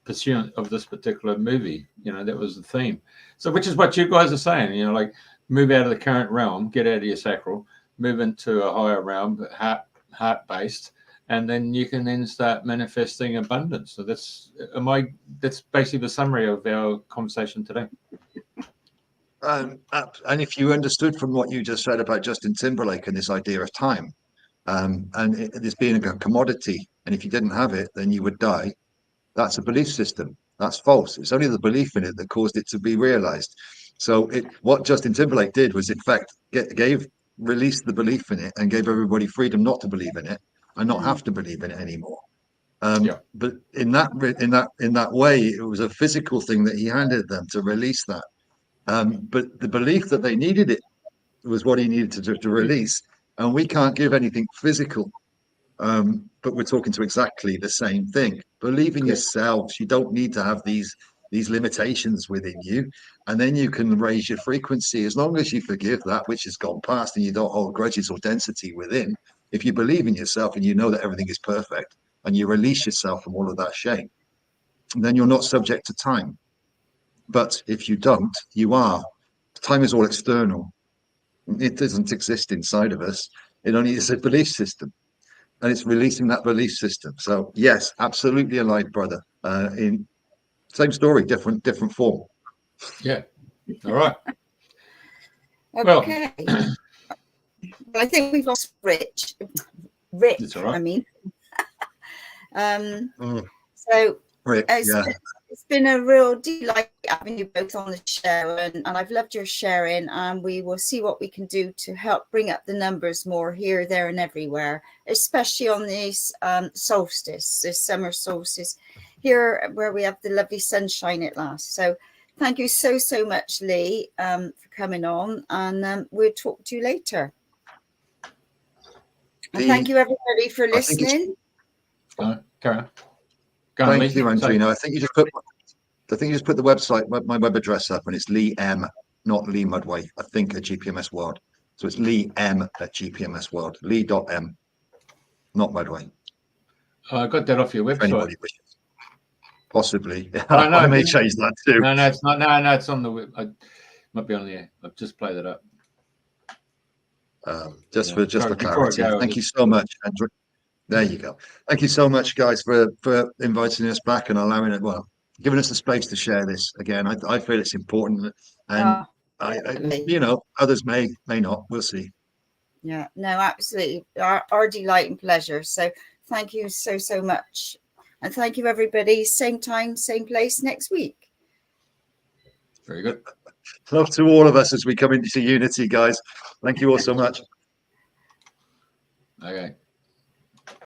Speaker 1: pursuit of this particular movie. That was the theme. So, which is what you guys are saying. Like, move out of the current realm, get out of your sacral, move into a higher realm, heart based. And then you can then start manifesting abundance. So that's basically the summary of our conversation today.
Speaker 4: And if you understood from what you just said about Justin Timberlake and this idea of time, and this being a commodity, and if you didn't have it, then you would die. That's a belief system. That's false. It's only the belief in it that caused it to be realized. So what Justin Timberlake did was, in fact, released the belief in it and gave everybody freedom not to believe in it and not have to believe in it anymore. But in that way, it was a physical thing that he handed them to release that. But the belief that they needed it was what he needed to release. And we can't give anything physical. But we're talking to exactly the same thing. Believe in yourselves. You don't need to have these limitations within you, and then you can raise your frequency as long as you forgive that which has gone past and you don't hold grudges or density within. If you believe in yourself and you know that everything is perfect and you release yourself from all of that shame, then you're not subject to time. But if you don't, you are. Time is all external. It doesn't exist inside of us. It only is a belief system. And it's releasing that belief system. So yes, absolutely aligned, brother. In same story, different form.
Speaker 1: Yeah. All right.
Speaker 2: Okay. Well, I think we've lost Rick.
Speaker 1: That's all right.
Speaker 2: I mean. So
Speaker 4: Rick,
Speaker 2: it's been a real delight having you both on the show, and I've loved your sharing, and we will see what we can do to help bring up the numbers more here, there, and everywhere, especially on this solstice, this summer solstice here, where we have the lovely sunshine at last. So thank you so much, Lee, for coming on, and we'll talk to you later. And thank you, everybody, for listening.
Speaker 1: Carry on. Go on,
Speaker 4: Thank
Speaker 1: Lee.
Speaker 4: you, Andrena. I think you just put the website, my web address up, and it's Lee M, not Lee Mudway. I think at GPMS.World. So it's Lee M at GPMS.World. Lee.M, not Mudway.
Speaker 1: I got that off your
Speaker 4: For
Speaker 1: website.
Speaker 4: anybody wishes. Possibly.
Speaker 1: Oh, no,
Speaker 4: I may change that too.
Speaker 1: No, it's not. No, it's on the web. I might be on there. I've just played it up.
Speaker 4: Just
Speaker 1: Yeah.
Speaker 4: for
Speaker 1: Sorry,
Speaker 4: clarity.
Speaker 1: before I go,
Speaker 4: Thank you so much, Andrew. There you go. Thank you so much, guys, for inviting us back and allowing it. Well, giving us the space to share this again. I feel it's important, and others may not. We'll see.
Speaker 2: Yeah, no, absolutely. Our delight and pleasure. So thank you so much. And thank you, everybody. Same time, same place next week.
Speaker 1: Very good.
Speaker 4: Love to all of us as we come into unity, guys. Thank you all so much.
Speaker 1: Okay.